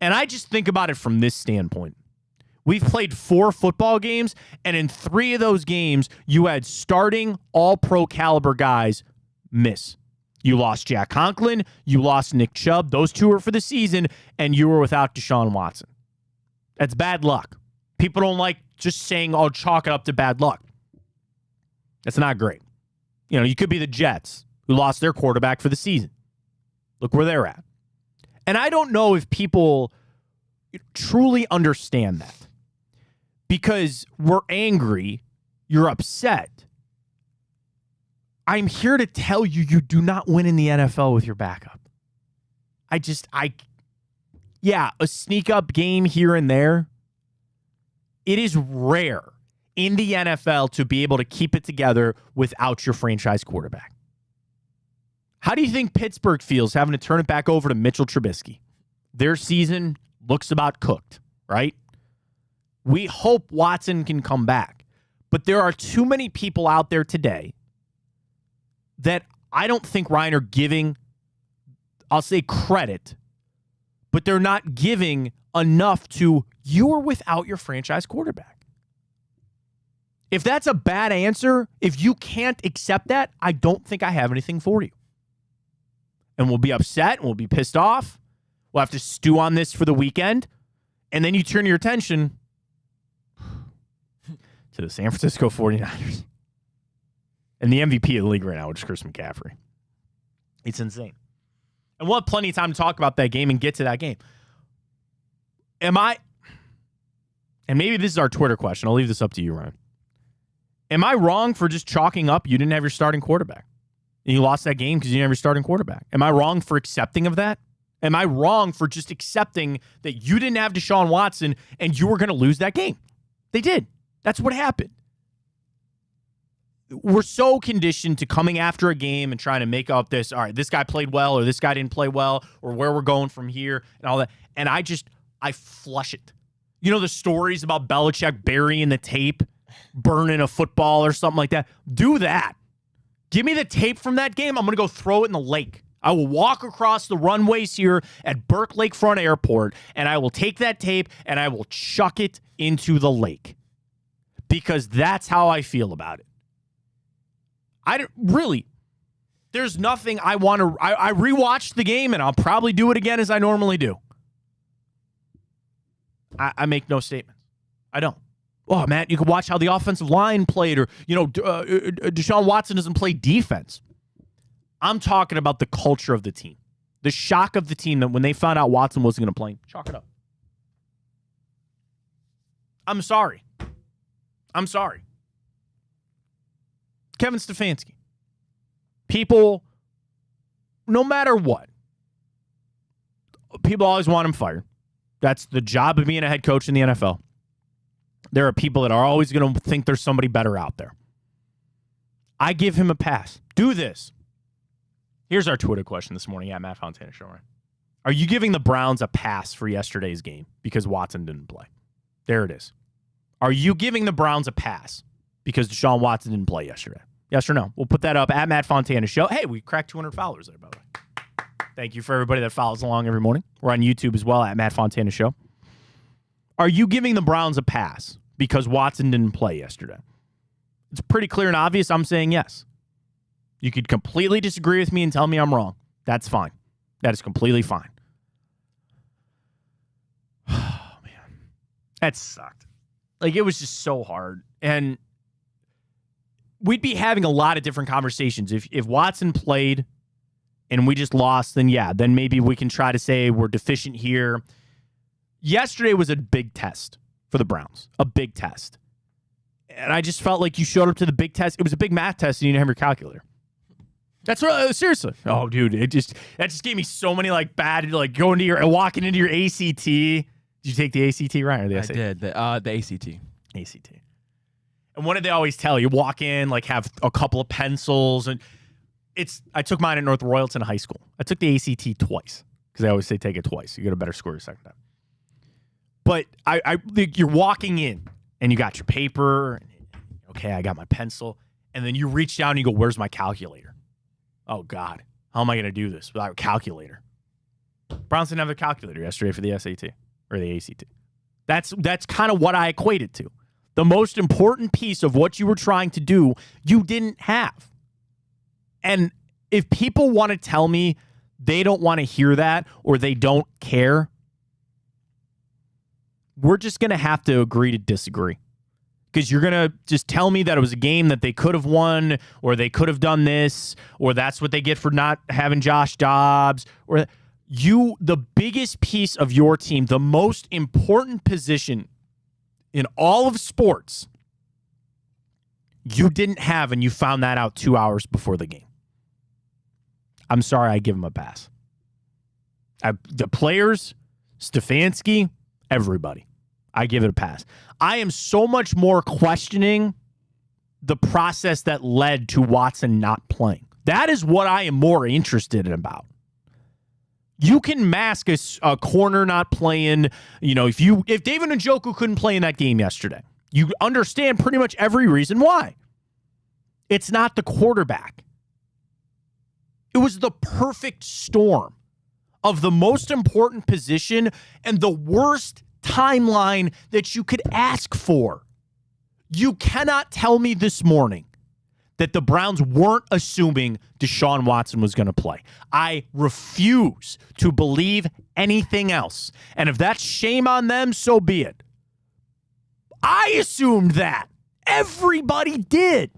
And I just think about it from this standpoint. We've played 4 football games, and in 3 of those games, you had starting all-pro caliber guys miss. You lost Jack Conklin, you lost Nick Chubb. Those 2 were for the season, and you were without Deshaun Watson. That's bad luck. People don't like just saying, oh, chalk it up to bad luck. That's not great. You know, you could be the Jets, who lost their quarterback for the season. Look where they're at. And I don't know if people truly understand that. Because we're angry, you're upset. I'm here to tell you, you do not win in the NFL with your backup. A sneak up game here and there. It is rare in the NFL to be able to keep it together without your franchise quarterback. How do you think Pittsburgh feels having to turn it back over to Mitchell Trubisky? Their season looks about cooked, right? We hope Watson can come back. But there are too many people out there today that I don't think, Ryan, are giving, I'll say, credit, but they're not giving enough to, you are without your franchise quarterback. If that's a bad answer, if you can't accept that, I don't think I have anything for you. And we'll be upset, and we'll be pissed off. We'll have to stew on this for the weekend. And then you turn your attention to the San Francisco 49ers. And the MVP of the league right now, which is Chris McCaffrey. It's insane. And we'll have plenty of time to talk about that game and get to that game. And maybe this is our Twitter question. I'll leave this up to you, Ryan. Am I wrong for just chalking up you didn't have your starting quarterback? And you lost that game because you didn't have your starting quarterback. Am I wrong for accepting of that? Am I wrong for just accepting that you didn't have Deshaun Watson and you were going to lose that game? They did. That's what happened. We're so conditioned to coming after a game and trying to make up this, all right, this guy played well or this guy didn't play well or where we're going from here and all that. And I flush it. You know the stories about Belichick burying the tape, burning a football or something like that? Do that. Give me the tape from that game. I'm going to go throw it in the lake. I will walk across the runways here at Burke Lakefront Airport, and I will take that tape and I will chuck it into the lake. Because that's how I feel about it. There's nothing I want to. I rewatched the game, and I'll probably do it again as I normally do. I make no statements. I don't. Oh, Matt, you can watch how the offensive line played, or, Deshaun Watson doesn't play defense. I'm talking about the culture of the team. The shock of the team that when they found out Watson wasn't going to play, chalk it up. I'm sorry. Kevin Stefanski. People, no matter what, people always want him fired. That's the job of being a head coach in the NFL. There are people that are always going to think there's somebody better out there. I give him a pass. Do this. Here's our Twitter question this morning at Matt Fontana Show. Right? Are you giving the Browns a pass for yesterday's game because Watson didn't play? There it is. Are you giving the Browns a pass because Deshaun Watson didn't play yesterday? Yes or no? We'll put that up at Matt Fontana Show. Hey, we cracked 200 followers there, by the way. Thank you for everybody that follows along every morning. We're on YouTube as well at Matt Fontana Show. Are you giving the Browns a pass because Watson didn't play yesterday? It's pretty clear and obvious. I'm saying yes. You could completely disagree with me and tell me I'm wrong. That's fine. That is completely fine. Oh, man. That sucked. Like, it was just so hard. And we'd be having a lot of different conversations. If Watson played and we just lost, then yeah, then maybe we can try to say we're deficient here. Yesterday was a big test for the Browns. A big test. And I just felt like you showed up to the big test. It was a big math test and you didn't have your calculator. That's what, seriously. Oh, dude, that just gave me so many bad, walking into your ACT. Did you take the ACT, Ryan, or the SAT? I did, the ACT. ACT. And what did they always tell you? Walk in, have a couple of pencils. And I took mine at North Royalton High School. I took the ACT twice because they always say take it twice. You get a better score your second time. But you're walking in and you got your paper. Okay, I got my pencil. And then you reach down and you go, where's my calculator? Oh, God. How am I going to do this without a calculator? Browns didn't have a calculator yesterday for the SAT or the ACT. That's kind of what I equate it to. The most important piece of what you were trying to do, you didn't have. And if people want to tell me they don't want to hear that or they don't care, we're just going to have to agree to disagree. Because you're going to just tell me that it was a game that they could have won, or they could have done this, or that's what they get for not having Josh Dobbs, or the biggest piece of your team, the most important position in all of sports, you didn't have, and you found that out 2 hours before the game. I'm sorry, I give him a pass. The players, Stefanski, everybody. I give it a pass. I am so much more questioning the process that led to Watson not playing. That is what I am more interested in about. You can mask a corner not playing. If David Njoku couldn't play in that game yesterday, you understand pretty much every reason why. It's not the quarterback. It was the perfect storm of the most important position and the worst timeline that you could ask for. You cannot tell me this morning that the Browns weren't assuming Deshaun Watson was going to play. I refuse to believe anything else. And if that's shame on them, so be it. I assumed that. Everybody did.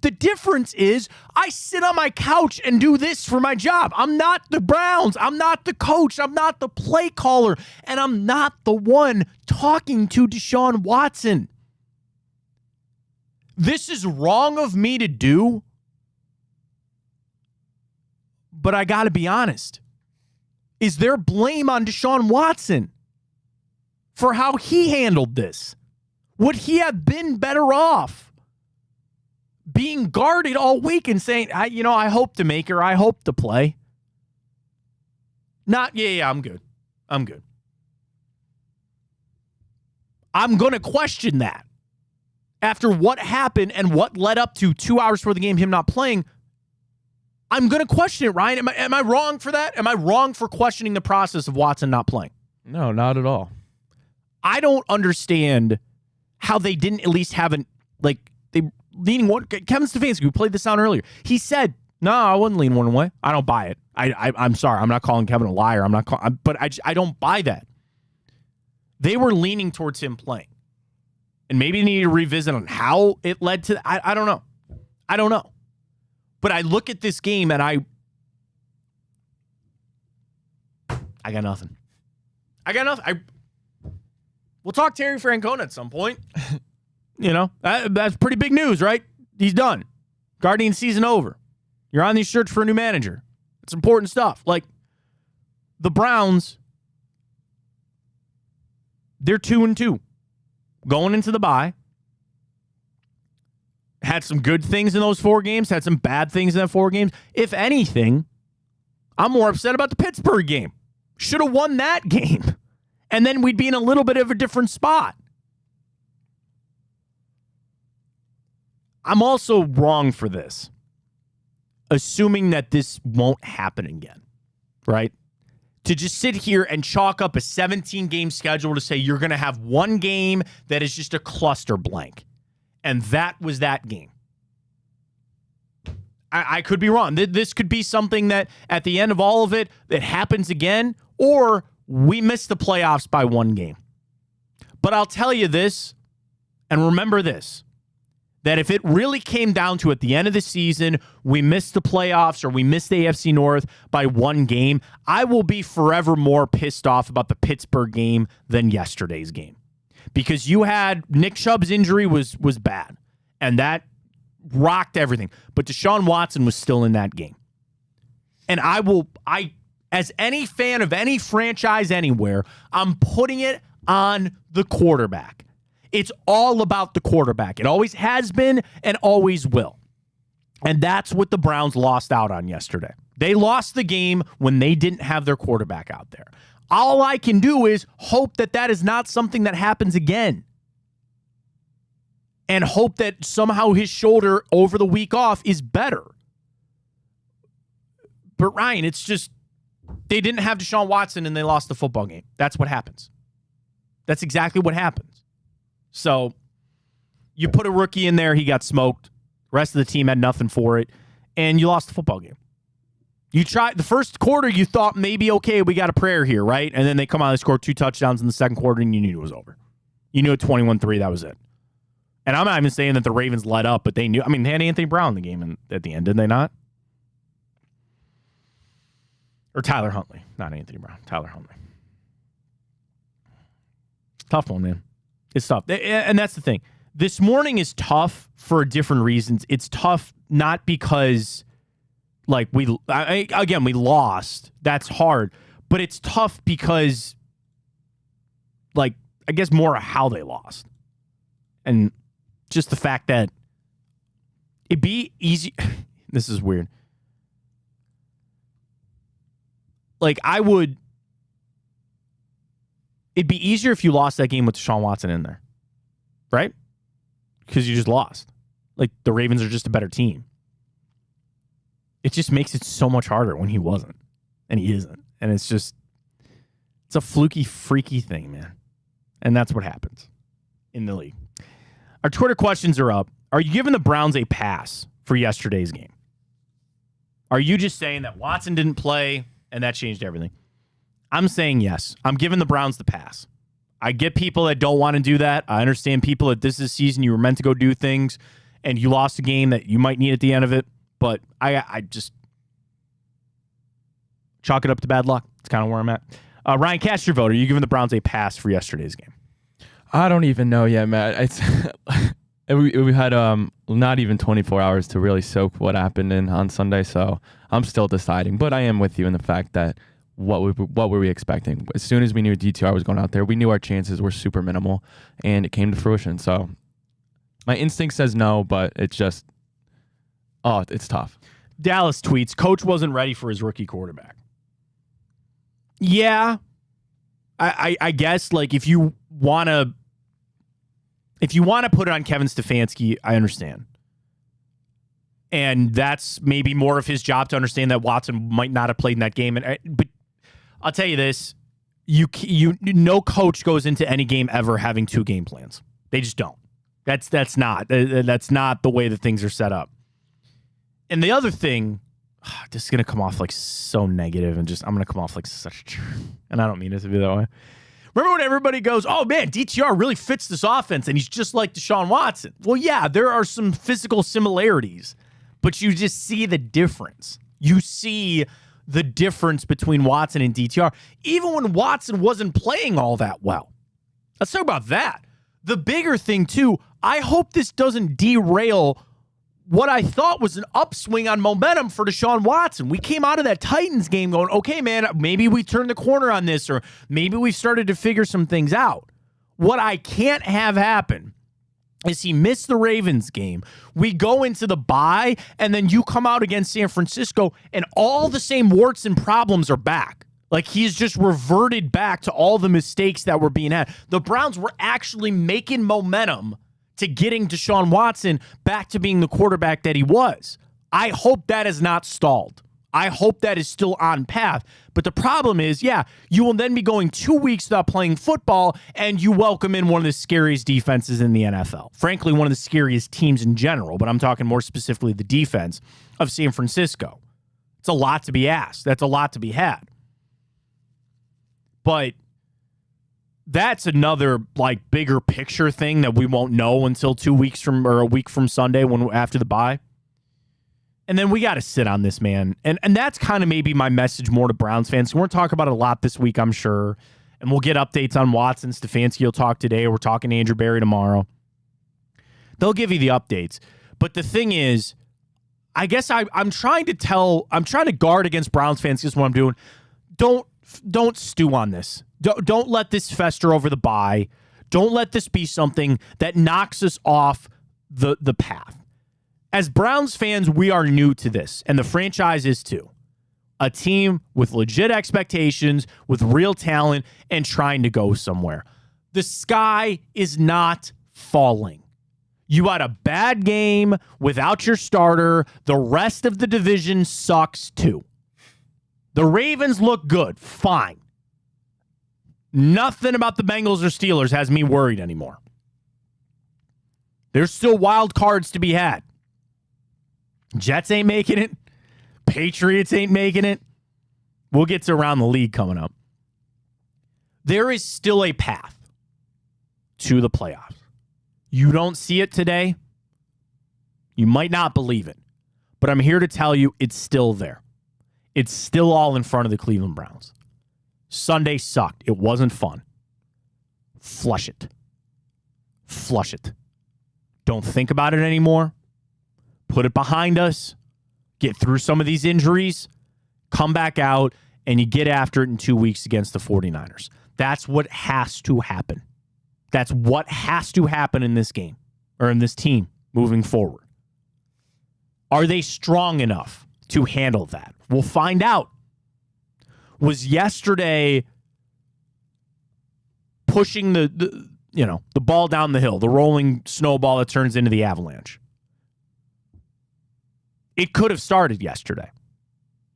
The difference is I sit on my couch and do this for my job. I'm not the Browns. I'm not the coach. I'm not the play caller. And I'm not the one talking to Deshaun Watson. This is wrong of me to do, but I got to be honest. Is there blame on Deshaun Watson for how he handled this? Would he have been better off being guarded all week and saying, I hope to make her, I hope to play? Not, I'm good. I'm good. I'm going to question that. After what happened and what led up to 2 hours before the game, him not playing, I'm going to question it, Ryan. Am I wrong for that? Am I wrong for questioning the process of Watson not playing? No, not at all. I don't understand how they didn't at least have leaning one. Kevin Stefanski, who played this out earlier, he said, no, I wouldn't lean one way. I don't buy it. I'm sorry. I'm not calling Kevin a liar. But I don't buy that. they were leaning towards him playing. And maybe they need to revisit on how it led to. I don't know. I don't know. But I look at this game and I got nothing. We'll talk Terry Francona at some point. That's pretty big news, right? He's done. Guardian season over. You're on the search for a new manager. It's important stuff. Like, the Browns, they're 2-2. Going into the bye. Had some good things in those 4 games. Had some bad things in that 4 games. If anything, I'm more upset about the Pittsburgh game. Should have won that game. And then we'd be in a little bit of a different spot. I'm also wrong for this. Assuming that this won't happen again. Right? To just sit here and chalk up a 17-game schedule to say you're going to have one game that is just a cluster blank. And that was that game. I could be wrong. This could be something that at the end of all of it, that happens again, or we miss the playoffs by one game. But I'll tell you this, and remember this, that if it really came down to at the end of the season, we missed the playoffs or we missed the AFC North by one game, I will be forever more pissed off about the Pittsburgh game than yesterday's game. Because you had Nick Chubb's injury was bad, and that rocked everything. But Deshaun Watson was still in that game. And as any fan of any franchise anywhere, I'm putting it on the quarterback. It's all about the quarterback. It always has been and always will. And that's what the Browns lost out on yesterday. They lost the game when they didn't have their quarterback out there. All I can do is hope that that is not something that happens again. And hope that somehow his shoulder over the week off is better. But Ryan, it's just, they didn't have Deshaun Watson and they lost the football game. That's what happens. That's exactly what happens. So you put a rookie in there, he got smoked. The rest of the team had nothing for it, and you lost the football game. You tried the first quarter, you thought maybe, okay, we got a prayer here, right? And then they come out and score 2 touchdowns in the second quarter, and you knew it was over. You knew at 21-3, that was it. And I'm not even saying that the Ravens let up, but they knew. I mean, they had Anthony Brown in the game at the end, did they not? Or Tyler Huntley, not Anthony Brown, Tyler Huntley. Tough one, man. It's tough. And that's the thing. This morning is tough for different reasons. It's tough not because, like, we lost. That's hard. But it's tough because, like, I guess more how they lost. And just the fact that it'd be easy. This is weird. Like, it'd be easier if you lost that game with Deshaun Watson in there, right? Because you just lost. Like, the Ravens are just a better team. It just makes it so much harder when he wasn't, and he isn't. And it's a fluky, freaky thing, man. And that's what happens in the league. Our Twitter questions are up. Are you giving the Browns a pass for yesterday's game? Are you just saying that Watson didn't play and that changed everything? I'm saying yes. I'm giving the Browns the pass. I get people that don't want to do that. I understand people that this is season you were meant to go do things and you lost a game that you might need at the end of it. But I just chalk it up to bad luck. It's kind of where I'm at. Ryan, cast your vote. Are you giving the Browns a pass for yesterday's game? I don't even know yet, Matt. It's we had not even 24 hours to really soak what happened on Sunday, so I'm still deciding. But I am with you in the fact that what were we expecting? As soon as we knew DTR was going out there, we knew our chances were super minimal, and it came to fruition. So my instinct says no, but it's just, it's tough. Dallas tweets, Coach wasn't ready for his rookie quarterback. Yeah, I guess, like, if you want to put it on Kevin Stefanski, I understand. And that's maybe more of his job to understand that Watson might not have played in that game. But I'll tell you this, no coach goes into any game ever having 2 game plans. They just don't. That's not the way that things are set up. And the other thing, this is going to come off like so negative and I'm going to come off like such a jerk. And I don't mean it to be that way. Remember when everybody goes, oh, man, DTR really fits this offense, and he's just like Deshaun Watson. Well, yeah, there are some physical similarities, but you just see the difference. You see the difference between Watson and DTR, even when Watson wasn't playing all that well. Let's talk about that. The bigger thing, too, I hope this doesn't derail what I thought was an upswing on momentum for Deshaun Watson. We came out of that Titans game going, okay, man, maybe we turned the corner on this, or maybe we've started to figure some things out. What I can't have happen is he missed the Ravens game. We go into the bye, and then you come out against San Francisco, and all the same warts and problems are back. Like, he's just reverted back to all the mistakes that were being had. The Browns were actually making momentum to getting Deshaun Watson back to being the quarterback that he was. I hope that is not stalled. I hope that is still on path. But the problem is, yeah, you will then be going 2 weeks without playing football, and you welcome in one of the scariest defenses in the NFL. Frankly, one of the scariest teams in general, but I'm talking more specifically the defense of San Francisco. It's a lot to be asked. That's a lot to be had. But that's another like bigger picture thing that we won't know until 2 weeks from, or a week from Sunday after the bye. And then we got to sit on this, man. And that's kind of maybe my message more to Browns fans. We're going to talk about it a lot this week, I'm sure. And we'll get updates on Watson. Stefanski will talk today. We're talking to Andrew Berry tomorrow. They'll give you the updates. But the thing is, I guess I'm trying to guard against Browns fans. This is what I'm doing. Don't stew on this. Don't let this fester over the bye. Don't let this be something that knocks us off the path. As Browns fans, we are new to this, and the franchise is too. A team with legit expectations, with real talent, and trying to go somewhere. The sky is not falling. You had a bad game without your starter. The rest of the division sucks too. The Ravens look good. Fine. Nothing about the Bengals or Steelers has me worried anymore. There's still wild cards to be had. Jets ain't making it. Patriots ain't making it. We'll get to around the league coming up. There is still a path to the playoffs. You don't see it today. You might not believe it. But I'm here to tell you it's still there. It's still all in front of the Cleveland Browns. Sunday sucked. It wasn't fun. Flush it. Flush it. Don't think about it anymore. Put it behind us. Get through some of these injuries. Come back out, and you get after it in 2 weeks against the 49ers. That's what has to happen. That's what has to happen in this game, or in this team moving forward. Are they strong enough to handle that? We'll find out. Was yesterday pushing the ball down the hill, the rolling snowball that turns into the avalanche? It could have started yesterday.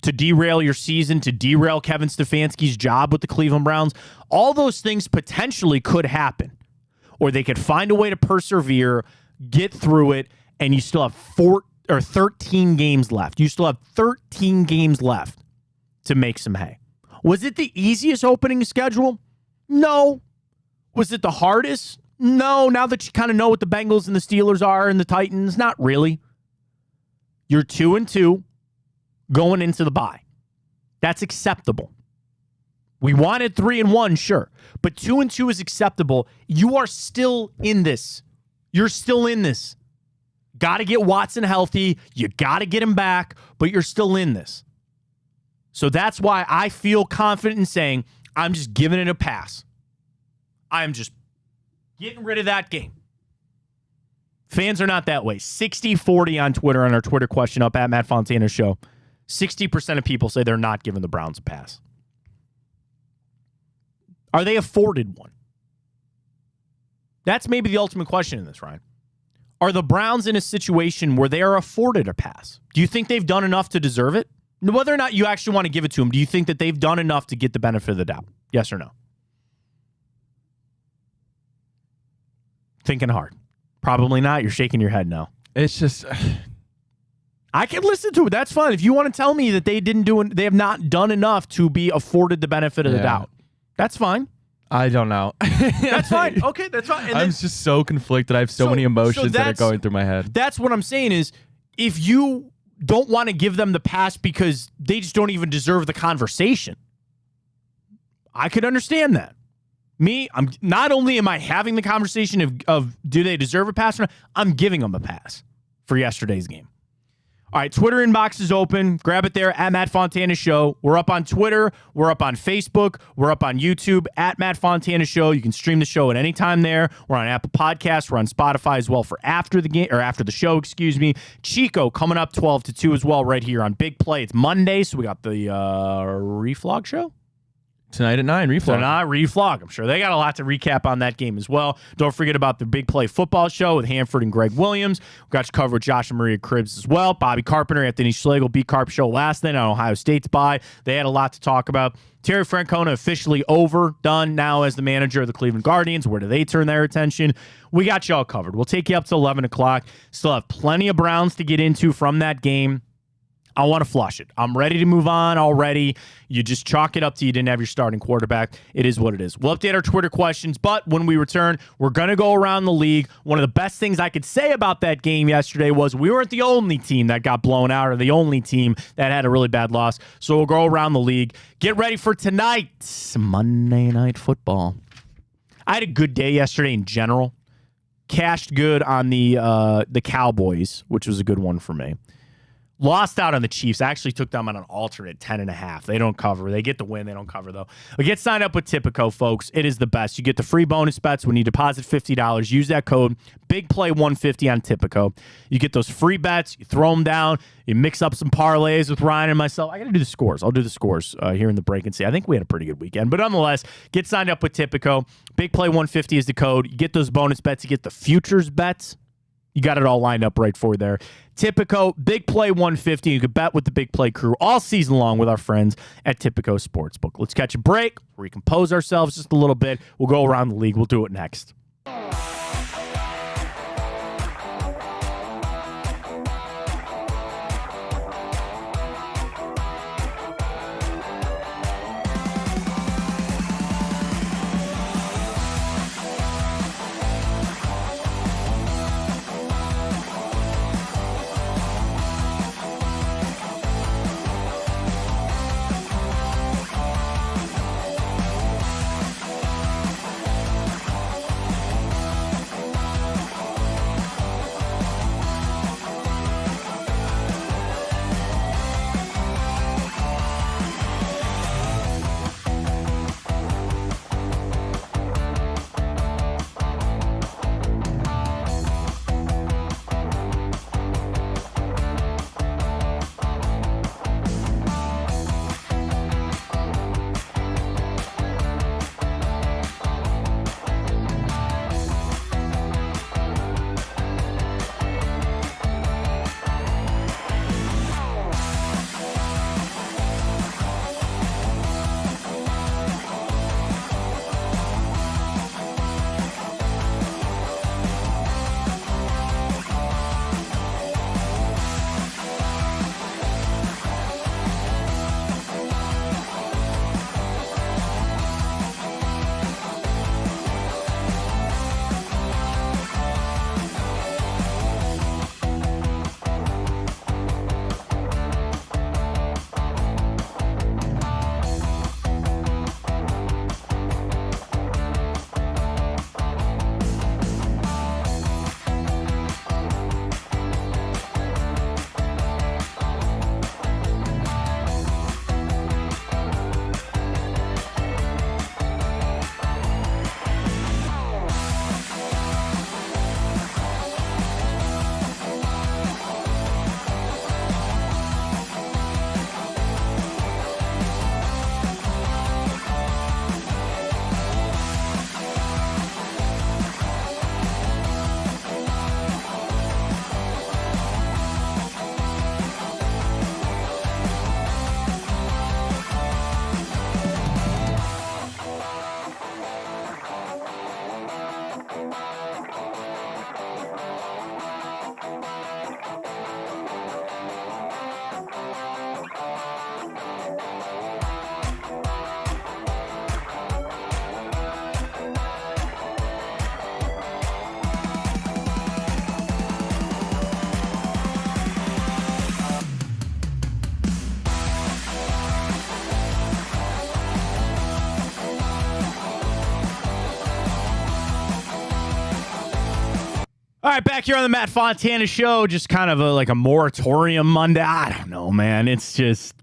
To derail your season, to derail Kevin Stefanski's job with the Cleveland Browns, all those things potentially could happen. Or they could find a way to persevere, get through it, and you still have 13 games left. You still have 13 games left to make some hay. Was it the easiest opening schedule? No. Was it the hardest? No. Now that you kind of know what the Bengals and the Steelers are and the Titans, not really. You're 2-2 going into the bye. That's acceptable. We wanted 3-1, sure. But 2-2 is acceptable. You are still in this. You're still in this. Got to get Watson healthy. You got to get him back, but you're still in this. So that's why I feel confident in saying I'm just giving it a pass. I'm just getting rid of that game. Fans are not that way. 60-40 on Twitter, on our Twitter question up at Matt Fontana Show. 60% of people say they're not giving the Browns a pass. Are they afforded one? That's maybe the ultimate question in this, Ryan. Are the Browns in a situation where they are afforded a pass? Do you think they've done enough to deserve it? Whether or not you actually want to give it to them, do you think that they've done enough to get the benefit of the doubt? Yes or no? Thinking hard. Probably not. You're shaking your head no. It's just... I can listen to it. That's fine. If you want to tell me that they have not done enough to be afforded the benefit of the doubt, that's fine. I don't know. That's fine. Okay, that's fine. And I'm then, just so conflicted. I have so many emotions that are going through my head. That's what I'm saying is if you don't want to give them the pass because they just don't even deserve the conversation, I could understand that. I'm not only am I having the conversation of do they deserve a pass or not, I'm giving them a pass for yesterday's game. All right, Twitter inbox is open. Grab it there at Matt Fontana Show. We're up on Twitter. We're up on Facebook. We're up on YouTube at Matt Fontana Show. You can stream the show at any time there. We're on Apple Podcasts. We're on Spotify as well for after the game or after the show, excuse me. Chico coming up 12 to 2 as well right here on Big Play. It's Monday, so we got the Reflog show. Tonight at 9, Reflog. Tonight, Reflog. I'm sure they got a lot to recap on that game as well. Don't forget about the Big Play football show with Hanford and Greg Williams. We got you covered with Josh and Maria Cribbs as well. Bobby Carpenter, Anthony Schlegel, B-Carp show last night on Ohio State's bye. They had a lot to talk about. Terry Francona officially done now as the manager of the Cleveland Guardians. Where do they turn their attention? We got you all covered. We'll take you up to 11 o'clock. Still have plenty of Browns to get into from that game. I want to flush it. I'm ready to move on already. You just chalk it up to you didn't have your starting quarterback. It is what it is. We'll update our Twitter questions, but when we return, we're going to go around the league. One of the best things I could say about that game yesterday was we weren't the only team that got blown out or the only team that had a really bad loss. So we'll go around the league. Get ready for tonight, Monday Night Football. I had a good day yesterday in general. Cashed good on the Cowboys, which was a good one for me. Lost out on the Chiefs. I actually took them on an alternate 10.5. They don't cover. They get the win. They don't cover, though. But get signed up with Tipico, folks. It is the best. You get the free bonus bets when you deposit $50. Use that code BIGPLAY150 on Tipico. You get those free bets. You throw them down. You mix up some parlays with Ryan and myself. I got to do the scores. I'll do the scores here in the break and see. I think we had a pretty good weekend. But nonetheless, get signed up with Tipico. BIGPLAY150 is the code. You get those bonus bets. You get the futures bets. You got it all lined up right for there. Tipico, Big Play 150. You can bet with the Big Play crew all season long with our friends at Tipico Sportsbook. Let's catch a break, recompose ourselves just a little bit. We'll go around the league. We'll do it next. All right, back here on the Matt Fontana Show, just kind of like a moratorium Monday. I don't know, man. It's just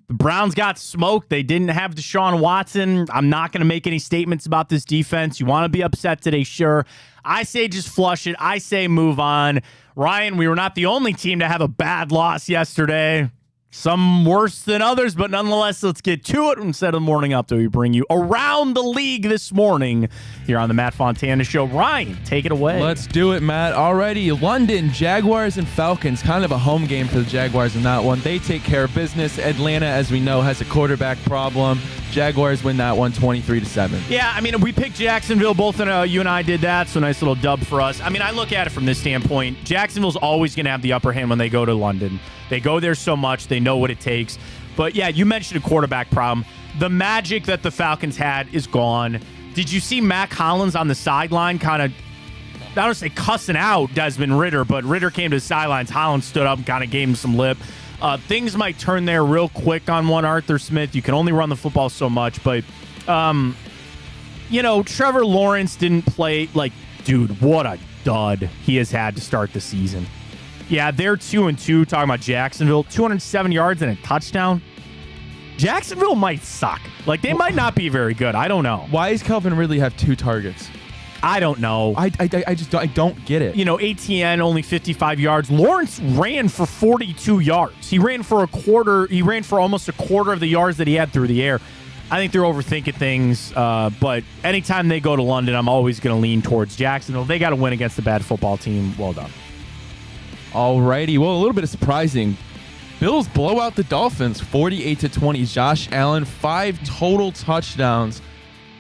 the Browns got smoked. They didn't have Deshaun Watson. I'm not going to make any statements about this defense. You want to be upset today, sure. I say just flush it. I say move on. Ryan, we were not the only team to have a bad loss yesterday. Some worse than others, but nonetheless, let's get to it. Instead of the morning update, we bring you around the league this morning here on the Matt Fontana Show. Ryan, take it away. Let's do it, Matt. Alrighty, London, Jaguars and Falcons. Kind of a home game for the Jaguars in that one. They take care of business. Atlanta, as we know, has a quarterback problem. Jaguars win that one 23-7. Yeah, I mean, we picked Jacksonville. Both you and I did that, so nice little dub for us. I mean, I look at it from this standpoint. Jacksonville's always going to have the upper hand when they go to London. They go there so much. They know what it takes. But, yeah, you mentioned a quarterback problem. The magic that the Falcons had is gone. Did you see Mac Hollins on the sideline kind of, I don't say cussing out Desmond Ridder, but Ridder came to the sidelines. Hollins stood up and kind of gave him some lip. Things might turn there real quick on one Arthur Smith. You can only run the football so much. But, Trevor Lawrence didn't play. Like, dude, what a dud he has had to start the season. Yeah, they're 2-2, talking about Jacksonville. 207 yards and a touchdown. Jacksonville might suck. Like, they might not be very good. I don't know. Why does Calvin Ridley have 2 targets? I don't know. I don't get it. ATN only 55 yards. Lawrence ran for 42 yards. He ran for almost a quarter of the yards that he had through the air. I think they're overthinking things, but anytime they go to London, I'm always going to lean towards Jacksonville. They got to win against a bad football team. Well done. Alrighty. Well, a little bit of surprising. Bills blow out the Dolphins 48-20. Josh Allen, 5 total touchdowns,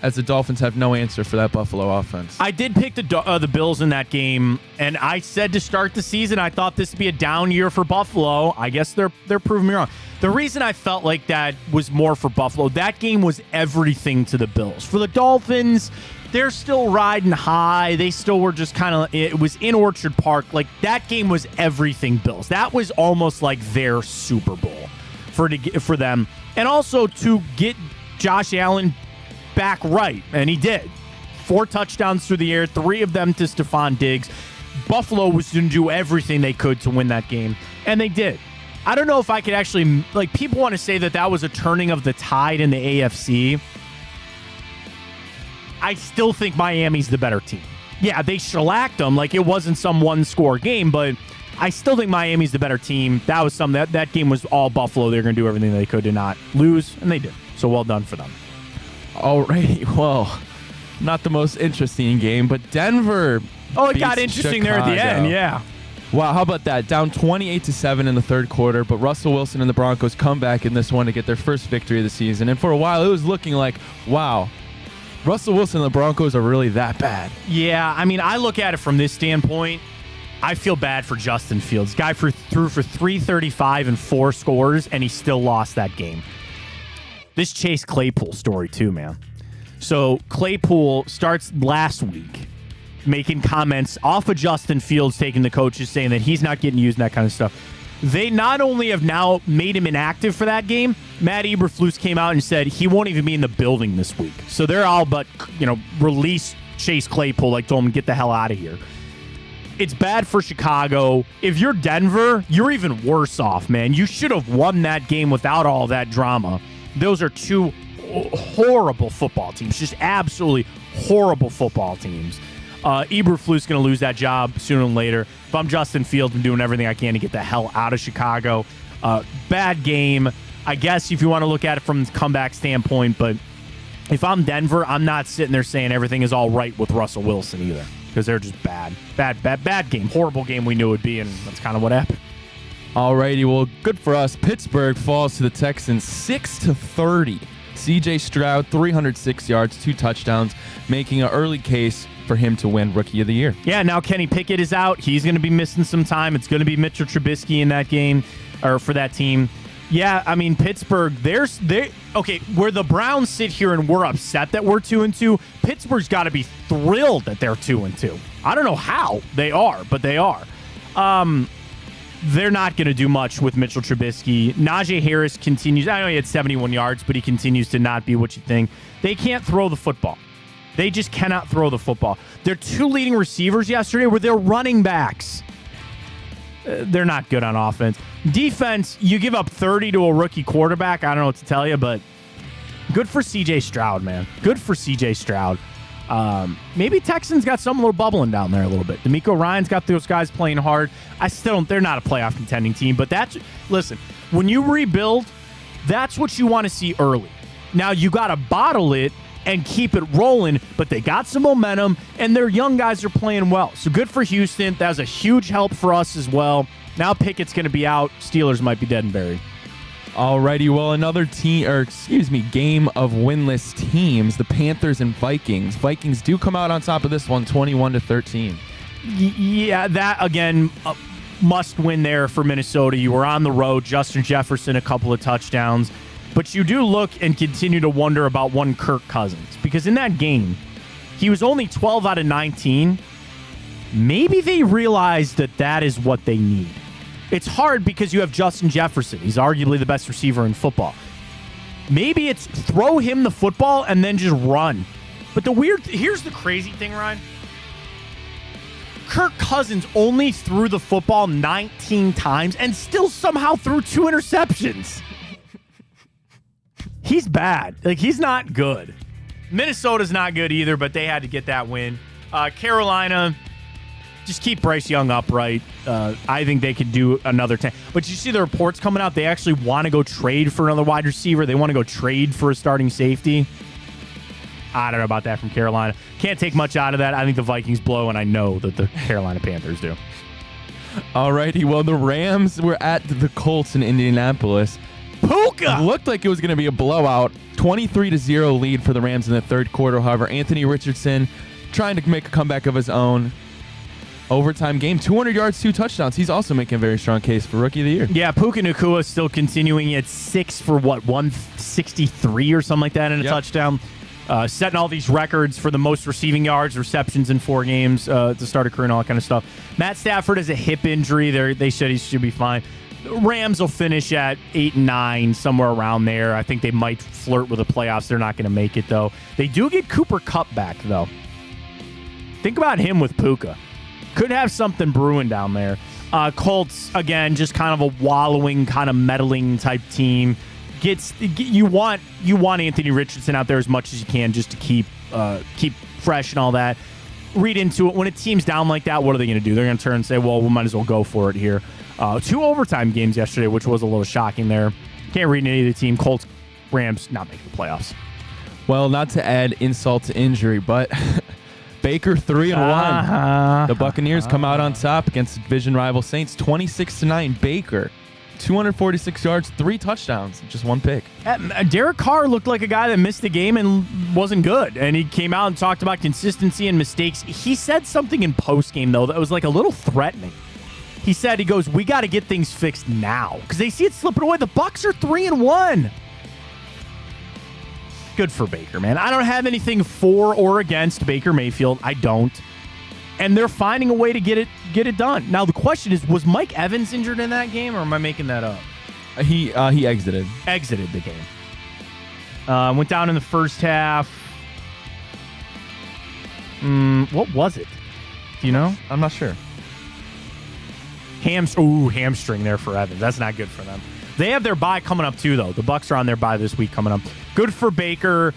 as the Dolphins have no answer for that Buffalo offense. I did pick the Bills in that game, and I said to start the season, I thought this would be a down year for Buffalo. I guess they're proving me wrong. The reason I felt like that was more for Buffalo, that game was everything to the Bills. For the Dolphins, they're still riding high. They still were just kind of, it was in Orchard Park. Like, that game was everything Bills. That was almost like their Super Bowl for them. And also to get Josh Allen back right, and he did. 4 touchdowns through the air, 3 of them to Stephon Diggs. Buffalo was going to do everything they could to win that game, and they did. I don't know if I could actually, like, people want to say that was a turning of the tide in the AFC. I still think Miami's the better team. Yeah, they shellacked them, like it wasn't some one-score game, but I still think Miami's the better team. That was that game was all Buffalo. They're going to do everything they could to not lose, and they did. So well done for them. Alrighty, well, not the most interesting game, but Denver. Oh, it got interesting there at the end, yeah. Wow, how about that? Down 28-7 in the third quarter, but Russell Wilson and the Broncos come back in this one to get their first victory of the season. And for a while, it was looking like, wow, Russell Wilson and the Broncos are really that bad. Yeah, I mean, I look at it from this standpoint. I feel bad for Justin Fields. Guy threw for 335 and 4 scores, and he still lost that game. This Chase Claypool story, too, man. So Claypool starts last week making comments off of Justin Fields, taking the coaches, saying that he's not getting used and that kind of stuff. They not only have now made him inactive for that game, Matt Eberflus came out and said he won't even be in the building this week. So they're all but, release Chase Claypool, like told him, get the hell out of here. It's bad for Chicago. If you're Denver, you're even worse off, man. You should have won that game without all that drama. Those are 2 horrible football teams, just absolutely horrible football teams. Eberflus going to lose that job sooner than later. If I'm Justin Fields, I'm doing everything I can to get the hell out of Chicago. Bad game, I guess, if you want to look at it from the comeback standpoint. But if I'm Denver, I'm not sitting there saying everything is all right with Russell Wilson either, because they're just bad game. Horrible game we knew it would be, and that's kind of what happened. Alrighty, well, good for us. Pittsburgh falls to the Texans 6-30. C.J. Stroud, 306 yards, 2 touchdowns, making an early case for him to win Rookie of the Year. Yeah, now Kenny Pickett is out. He's going to be missing some time. It's going to be Mitchell Trubisky in that game, or for that team. Yeah, I mean, Pittsburgh, okay, where the Browns sit here and we're upset that we're 2-2, Pittsburgh's got to be thrilled that they're 2-2. I don't know how they are, but they are. They're not going to do much with Mitchell Trubisky. Najee Harris continues. I know he had 71 yards, but he continues to not be what you think. They can't throw the football. They just cannot throw the football. Their 2 leading receivers yesterday were their running backs. They're not good on offense. Defense, you give up 30 to a rookie quarterback. I don't know what to tell you, but good for C.J. Stroud, man. Good for C.J. Stroud. Maybe Texans got something a little bubbling down there a little bit. D'Amico Ryan's got those guys playing hard. I still don't. They're not a playoff contending team, but listen, when you rebuild, that's what you want to see early. Now you got to bottle it and keep it rolling, but they got some momentum, and their young guys are playing well. So good for Houston. That was a huge help for us as well. Now Pickett's going to be out. Steelers might be dead and buried. Alrighty, well, another game of winless teams, the Panthers and Vikings. Vikings do come out on top of this one, 21-13. Yeah, that, again, must win there for Minnesota. You were on the road. Justin Jefferson, a couple of touchdowns. But you do look and continue to wonder about one Kirk Cousins, because in that game, he was only 12 out of 19. Maybe they realized that is what they need. It's hard because you have Justin Jefferson. He's arguably the best receiver in football. Maybe it's throw him the football and then just run. But here's the crazy thing, Ryan. Kirk Cousins only threw the football 19 times and still somehow threw 2 interceptions. He's bad. He's not good. Minnesota's not good either, but they had to get that win. Carolina, just keep Bryce Young upright. I think they could do another 10. But you see the reports coming out, they actually want to go trade for another wide receiver. They want to go trade for a starting safety. I don't know about that from Carolina. Can't take much out of that. I think the Vikings blow, and I know that the Carolina Panthers do. Alrighty, well, the Rams were at the Colts in Indianapolis. Puka! It looked like it was going to be a blowout. 23-0 lead for the Rams in the third quarter. However, Anthony Richardson trying to make a comeback of his own. Overtime game, 200 yards, 2 touchdowns. He's also making a very strong case for Rookie of the Year. Yeah, Puka Nacua still continuing at 6 for 163 or something like that in a touchdown. Setting all these records for the most receiving yards, receptions in 4 games to start a career and all that kind of stuff. Matt Stafford has a hip injury. They said he should be fine. Rams will finish at 8-9, somewhere around there. I think they might flirt with the playoffs. They're not going to make it, though. They do get Cooper Kupp back, though. Think about him with Puka. Could have something brewing down there. Colts, again, just kind of a wallowing, kind of meddling type team. You want Anthony Richardson out there as much as you can just to keep fresh and all that. Read into it. When a team's down like that, what are they going to do? They're going to turn and say, well, we might as well go for it here. 2 overtime games yesterday, which was a little shocking there. Can't read any of the team. Colts, Rams, not making the playoffs. Well, not to add insult to injury, but Baker 3-1. The Buccaneers come out on top against division rival Saints, 26-9. Baker, 246 yards, 3 touchdowns, just 1 pick. Derek Carr looked like a guy that missed the game and wasn't good. And he came out and talked about consistency and mistakes. He said something in postgame, though, that was like a little threatening. He said, we got to get things fixed now because they see it slipping away. The Bucs are 3-1. Good for Baker, man. I don't have anything for or against Baker Mayfield. I don't. And they're finding a way to get it done. Now, the question is, was Mike Evans injured in that game, or am I making that up? He exited. Exited the game. Went down in the first half. What was it? Do you know? I'm not sure. Hamstring there for Evans. That's not good for them. They have their bye coming up too, though. The Bucs are on their bye this week coming up. Good for Baker.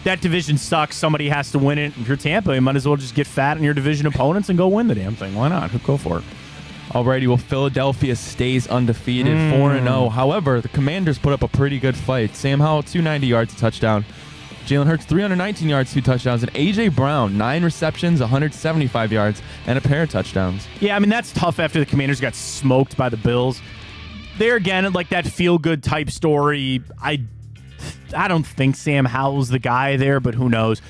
That division sucks. Somebody has to win it. If you're Tampa, you might as well just get fat on your division opponents and go win the damn thing. Why not? Go for it. Alrighty, well, Philadelphia stays undefeated, 4-0. However, the Commanders put up a pretty good fight. Sam Howell, 290 yards, a touchdown. Jalen Hurts, 319 yards, 2 touchdowns. And A.J. Brown, 9 receptions, 175 yards, and a pair of touchdowns. Yeah, I mean, that's tough after the Commanders got smoked by the Bills. There again, like that feel-good type story. I don't think Sam Howell's the guy there, but who knows.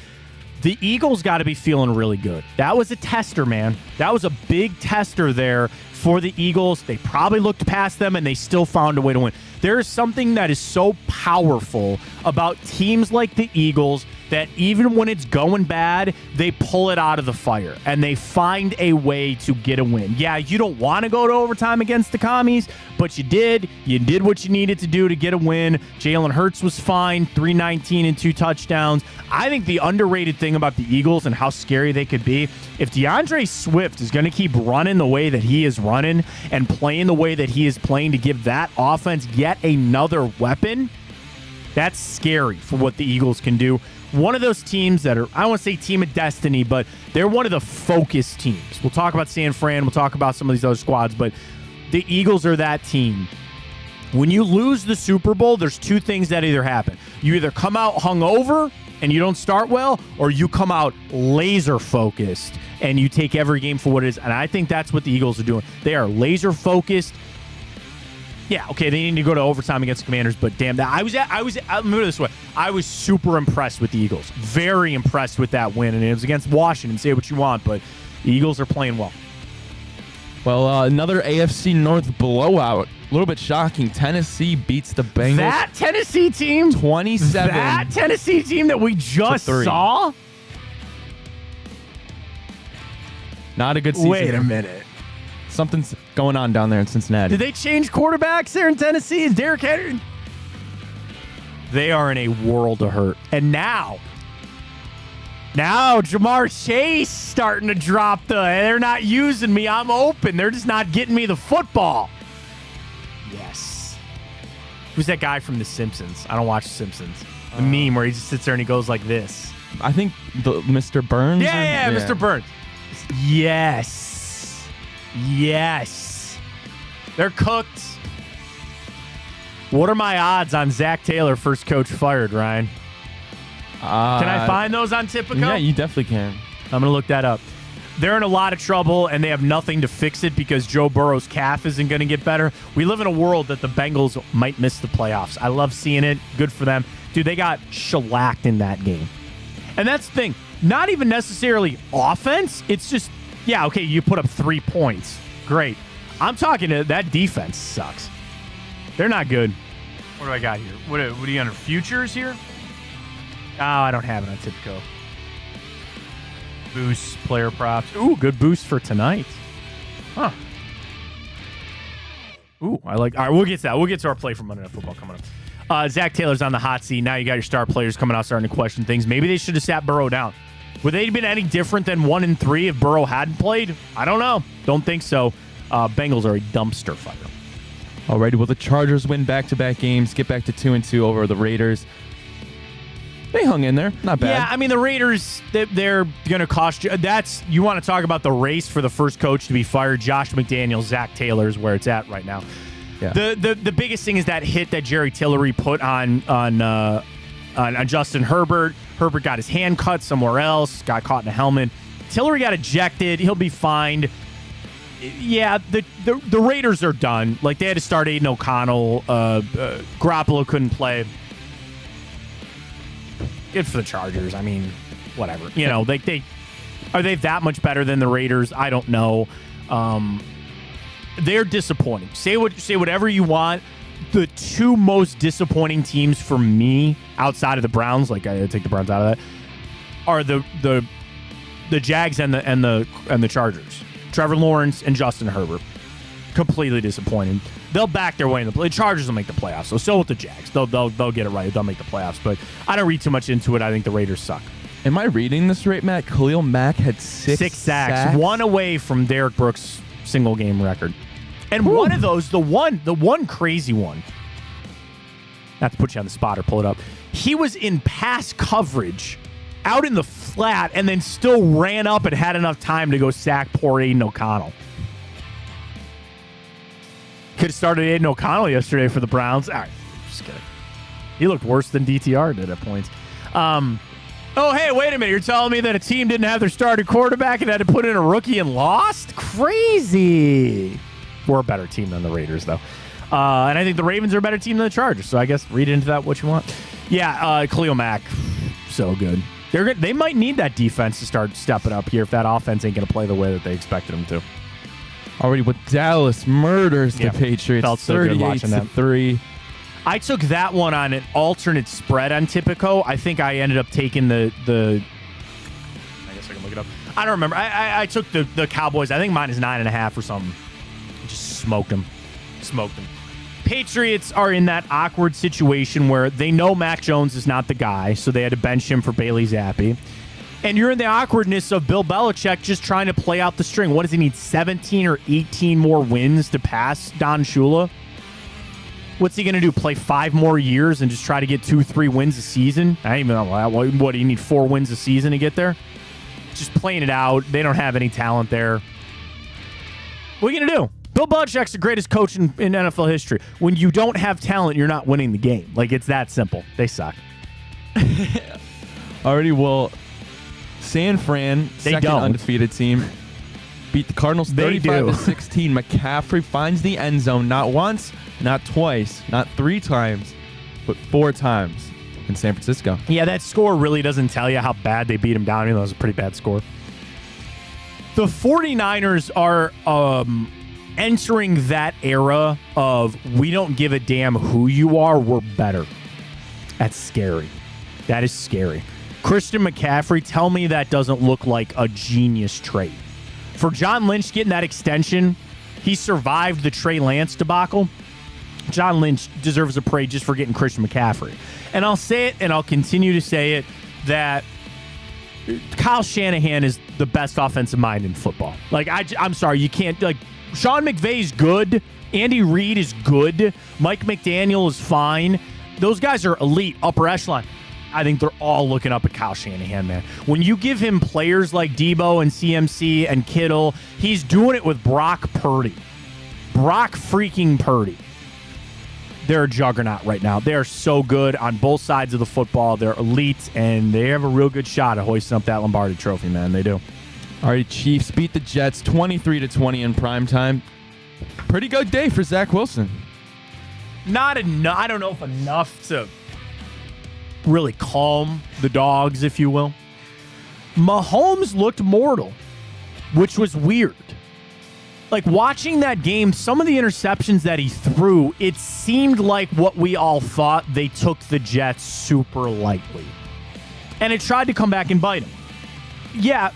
The Eagles got to be feeling really good. That was a tester, man. That was a big tester there for the Eagles. They probably looked past them, and they still found a way to win. There is something that is so powerful about teams like the Eagles that even when it's going bad, they pull it out of the fire and they find a way to get a win. Yeah, you don't want to go to overtime against the Commies, but you did. You did what you needed to do to get a win. Jalen Hurts was fine, 319 and 2 touchdowns. I think the underrated thing about the Eagles and how scary they could be, if DeAndre Swift is going to keep running the way that he is running and playing the way that he is playing to give that offense yet another weapon, that's scary for what the Eagles can do. One of those teams that are, I don't want to say team of destiny, but they're one of the focused teams. We'll talk about San Fran. We'll talk about some of these other squads, but the Eagles are that team. When you lose the Super Bowl, there's two things that either happen. You either come out hungover and you don't start well, or you come out laser focused and you take every game for what it is. And I think that's what the Eagles are doing. They are laser focused. Yeah, okay, they need to go to overtime against the Commanders, but damn that. I'll move it this way. I was super impressed with the Eagles. Very impressed with that win, and it was against Washington. Say what you want, but the Eagles are playing well. Well, another AFC North blowout. A little bit shocking. Tennessee beats the Bengals. That Tennessee team? 27. That Tennessee team that we just saw? Not a good season. Wait a minute. Something's going on down there in Cincinnati. Did they change quarterbacks there in Tennessee? Is Derrick Henry? They are in a world of hurt. And now Jamar Chase starting to drop they're not using me. I'm open. They're just not getting me the football. Yes. Who's that guy from The Simpsons? I don't watch The Simpsons. The meme where he just sits there and he goes like this. I think Mr. Burns. Yeah, Mr. Burns. Yes. They're cooked. What are my odds on Zach Taylor, first coach fired, Ryan? Can I find those on Tipico? Yeah, you definitely can. I'm going to look that up. They're in a lot of trouble, and they have nothing to fix it because Joe Burrow's calf isn't going to get better. We live in a world that the Bengals might miss the playoffs. I love seeing it. Good for them. Dude, they got shellacked in that game. And that's the thing. Not even necessarily offense. It's just, yeah, okay, you put up 3 points. Great. I'm talking to that defense sucks. They're not good. What do I got here? What are you under futures here? Oh, I don't have it on Tipico. Boost, player props. Ooh, good boost for tonight. Huh. Ooh, I like. All right, we'll get to that. We'll get to our play for Monday Night Football coming up. Zach Taylor's on the hot seat. Now you got your star players coming out starting to question things. Maybe they should have sat Burrow down. Would they have been any different than 1-3 if Burrow hadn't played? I don't know. Don't think so. Bengals are a dumpster fire. Alrighty, well, the Chargers win back-to-back games, get back to 2-2 over the Raiders. They hung in there. Not bad. Yeah, I mean, the Raiders, they're going to cost you. You want to talk about the race for the first coach to be fired. Josh McDaniels, Zach Taylor is where it's at right now. Yeah. The biggest thing is that hit that Jerry Tillery put on Justin Herbert. Herbert got his hand cut somewhere else, got caught in a helmet. Tillery got ejected. He'll be fined. Yeah, the Raiders are done. Like, they had to start Aiden O'Connell. Garoppolo couldn't play. Good for the Chargers. I mean, whatever. You know, are they that much better than the Raiders? I don't know. They're disappointing. Say whatever you want. The two most disappointing teams for me outside of the Browns, like I take the Browns out of that, are the Jags and the Chargers. Trevor Lawrence and Justin Herbert. Completely disappointing. They'll back their way in the Chargers will make the playoffs. So with the Jags. They'll get it right. They'll make the playoffs. But I don't read too much into it. I think the Raiders suck. Am I reading this right, Matt? Khalil Mack had six sacks. One away from Derek Brooks' single game record. And one of those, the one crazy one, not to put you on the spot or pull it up, he was in pass coverage out in the flat and then still ran up and had enough time to go sack poor Aiden O'Connell. Could have started Aiden O'Connell yesterday for the Browns. All right, just kidding. He looked worse than DTR did at points. Oh, hey, wait a minute. You're telling me that a team didn't have their starting quarterback and had to put in a rookie and lost? Crazy. We're a better team than the Raiders, though. And I think the Ravens are a better team than the Chargers. So I guess read into that what you want. Yeah, Khalil Mack, so good. They might need that defense to start stepping up here if that offense ain't going to play the way that they expected them to. Already with Dallas murders the Patriots, felt so good watching that. 38-3. I took that one on an alternate spread on Tipico. I think I ended up taking the I guess I can look it up. I don't remember. I took the Cowboys. I think mine is 9.5 or something. Just smoked them. Patriots are in that awkward situation where they know Mac Jones is not the guy, so they had to bench him for Bailey Zappi. And you're in the awkwardness of Bill Belichick just trying to play out the string. What does he need, 17 or 18 more wins to pass Don Shula? What's he going to do, play 5 more years and just try to get 2-3 wins a season? I don't even know. What do you need, 4 wins a season to get there? Just playing it out. They don't have any talent there. What are you going to do? Bill Belichick's the greatest coach in NFL history. When you don't have talent, you're not winning the game. Like, it's that simple. They suck. Already, well, San Fran, second undefeated team, beat the Cardinals 35-16. McCaffrey finds the end zone not once, not twice, not 3 times, but 4 times in San Francisco. Yeah, that score really doesn't tell you how bad they beat him down, even though it was a pretty bad score. The 49ers are entering that era of we don't give a damn who you are, we're better. That's scary. That is scary. Christian McCaffrey, tell me that doesn't look like a genius trade. For John Lynch getting that extension, he survived the Trey Lance debacle. John Lynch deserves a praise just for getting Christian McCaffrey. And I'll say it, and I'll continue to say it, that Kyle Shanahan is the best offensive mind in football. Like, I'm sorry, you can't, like, Sean McVay's good. Andy Reid is good. Mike McDaniel is fine. Those guys are elite, upper echelon. I think they're all looking up at Kyle Shanahan, man. When you give him players like Debo and CMC and Kittle, he's doing it with Brock Purdy. Brock freaking Purdy. They're a juggernaut right now. They are so good on both sides of the football. They're elite, and they have a real good shot at hoisting up that Lombardi trophy, man. They do. All right, Chiefs beat the Jets 23-20 in primetime. Pretty good day for Zach Wilson. Not enough. I don't know if enough to really calm the dogs, if you will. Mahomes looked mortal, which was weird. Like, watching that game, some of the interceptions that he threw, it seemed like what we all thought, they took the Jets super lightly. And it tried to come back and bite him. Yeah,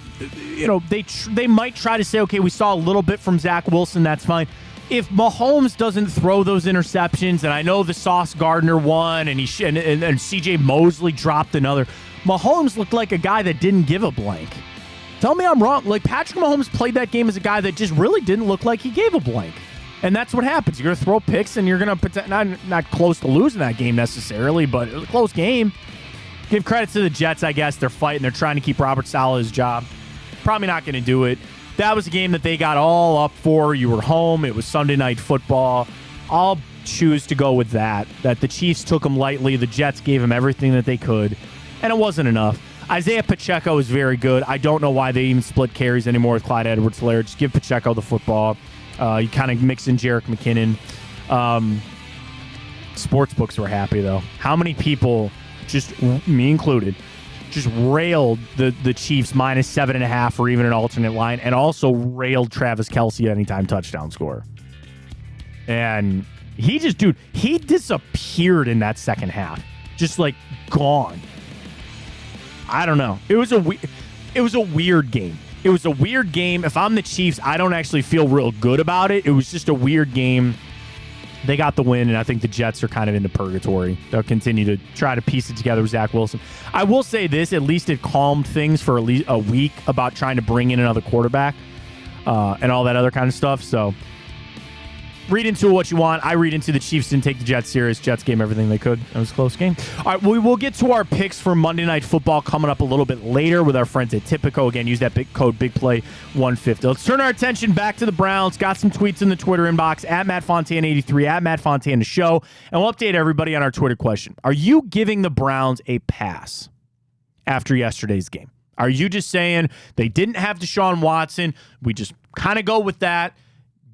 you know, they might try to say, okay, we saw a little bit from Zach Wilson, that's fine. If Mahomes doesn't throw those interceptions, and I know the Sauce Gardner one, and C.J. Mosley dropped another, Mahomes looked like a guy that didn't give a blank. Tell me I'm wrong. Like, Patrick Mahomes played that game as a guy that just really didn't look like he gave a blank. And that's what happens. You're going to throw picks, and you're going to not close to losing that game necessarily, but it was a close game. Give credit to the Jets, I guess. They're fighting. They're trying to keep Robert Saleh his job. Probably not going to do it. That was a game that they got all up for. You were home. It was Sunday Night Football. I'll choose to go with that the Chiefs took them lightly. The Jets gave them everything that they could, and it wasn't enough. Isaiah Pacheco is very good. I don't know why they even split carries anymore with Clyde Edwards-Helaire. Just give Pacheco the football. You kind of mix in Jerick McKinnon. Sportsbooks were happy, though. How many people, just me included, just railed the Chiefs minus 7.5 or even an alternate line, and also railed Travis Kelce anytime touchdown score. And he disappeared in that second half. Just like gone. I don't know. It was a weird game. It was a weird game. If I'm the Chiefs, I don't actually feel real good about it. It was just a weird game. They got the win, and I think the Jets are kind of into purgatory. They'll continue to try to piece it together with Zach Wilson. I will say this, at least it calmed things for at least a week about trying to bring in another quarterback and all that other kind of stuff. So read into what you want. I read into the Chiefs didn't take the Jets serious. Jets gave everything they could. It was a close game. All right, we will get to our picks for Monday Night Football coming up a little bit later with our friends at Tipico. Again, use that big code BIGPLAY150. Let's turn our attention back to the Browns. Got some tweets in the Twitter inbox at MattFontana83, at MattFontana Show, and we'll update everybody on our Twitter question. Are you giving the Browns a pass after yesterday's game? Are you just saying they didn't have Deshaun Watson? We just kind of go with that.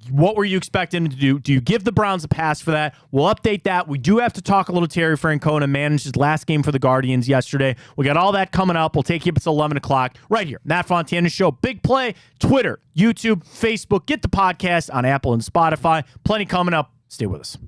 What were you expecting him to do? Do you give the Browns a pass for that? We'll update that. We do have to talk a little Terry Francona, managed his last game for the Guardians yesterday. We got all that coming up. We'll take you up until 11 o'clock right here. Matt Fontana Show. Big Play, Twitter, YouTube, Facebook. Get the podcast on Apple and Spotify. Plenty coming up. Stay with us.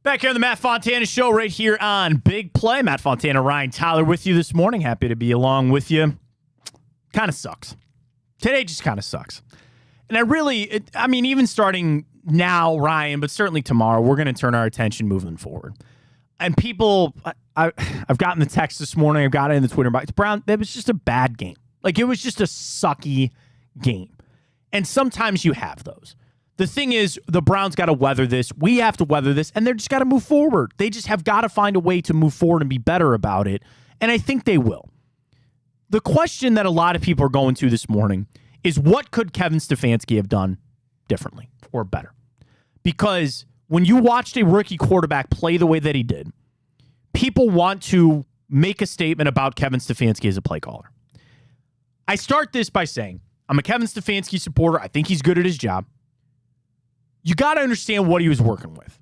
Back here on the Matt Fontana Show right here on Big Play. Matt Fontana, Ryan Tyler with you this morning. Happy to be along with you. Kind of sucks. Today just kind of sucks. And even starting now, Ryan, but certainly tomorrow, we're going to turn our attention moving forward. And people, I've gotten the text this morning. I've got it in the Twitter box. Brown, that was just a bad game. Like, it was just a sucky game. And sometimes you have those. The thing is, the Browns got to weather this. We have to weather this, and they're just got to move forward. They just have got to find a way to move forward and be better about it, and I think they will. The question that a lot of people are going to this morning is, what could Kevin Stefanski have done differently or better? Because when you watched a rookie quarterback play the way that he did, people want to make a statement about Kevin Stefanski as a play caller. I start this by saying, I'm a Kevin Stefanski supporter. I think he's good at his job. You got to understand what he was working with.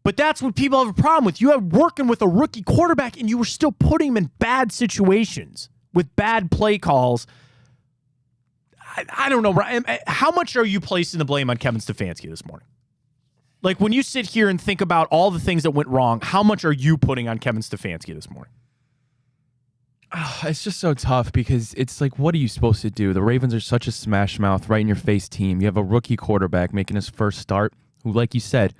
But that's what people have a problem with. You have working with a rookie quarterback, and you were still putting him in bad situations with bad play calls. I don't know, Brian. How much are you placing the blame on Kevin Stefanski this morning? Like, when you sit here and think about all the things that went wrong, how much are you putting on Kevin Stefanski this morning? It's just so tough because it's like, what are you supposed to do? The Ravens are such a smash mouth, right in your face team. You have a rookie quarterback making his first start who, like you said,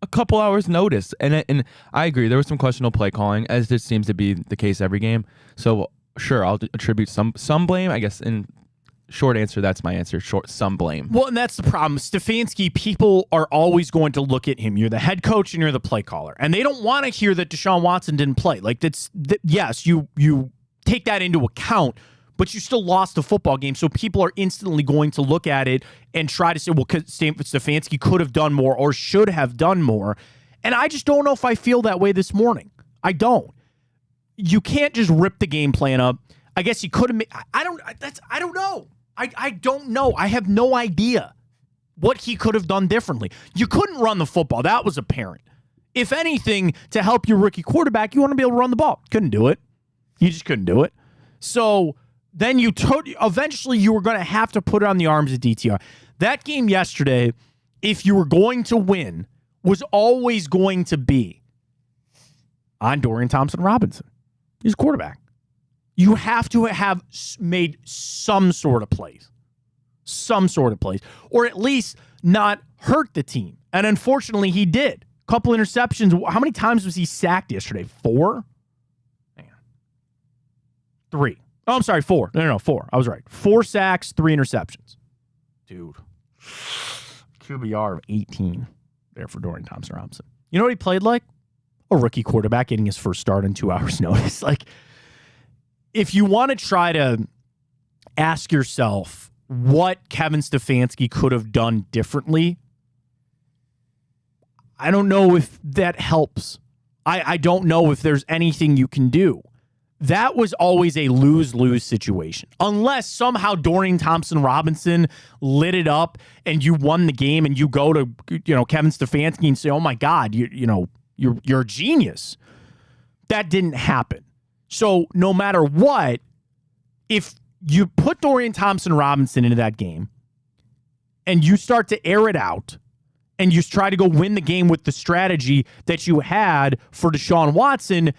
a couple hours notice. And I agree, there was some questionable play calling, as this seems to be the case every game. So sure, I'll attribute some blame, I guess. In short answer, that's my answer. Some blame. Well, and that's the problem. Stefanski, people are always going to look at him. You're the head coach and you're the play caller, and they don't want to hear that Deshaun Watson didn't play. Like, yes, you take that into account, but you still lost the football game. So people are instantly going to look at it and try to say, well, Stefanski could have done more or should have done more. And I just don't know if I feel that way this morning. I don't. You can't just rip the game plan up. I guess he could have made, I don't know. I don't know. I have no idea what he could have done differently. You couldn't run the football. That was apparent. If anything, to help your rookie quarterback, you want to be able to run the ball. Couldn't do it. You just couldn't do it. So then eventually you were going to have to put it on the arms of DTR. That game yesterday, if you were going to win, was always going to be on Dorian Thompson-Robinson. He's quarterback. You have to have made some sort of plays, or at least not hurt the team. And unfortunately, he did. Couple interceptions. How many times was he sacked yesterday? 4? Hang on. 3. Oh, I'm sorry, 4. No, 4. I was right. 4 sacks, 3 interceptions. Dude. QBR of 18 there for Dorian Thompson-Robinson. You know what he played like? A rookie quarterback getting his first start in 2 hours' notice. Like, if you want to try to ask yourself what Kevin Stefanski could have done differently, I don't know if that helps. I don't know if there's anything you can do. That was always a lose-lose situation. Unless somehow Dorian Thompson-Robinson lit it up and you won the game and you go to Kevin Stefanski and say, oh my God, you're a genius. That didn't happen. So no matter what, if you put Dorian Thompson-Robinson into that game and you start to air it out and you try to go win the game with the strategy that you had for Deshaun Watson,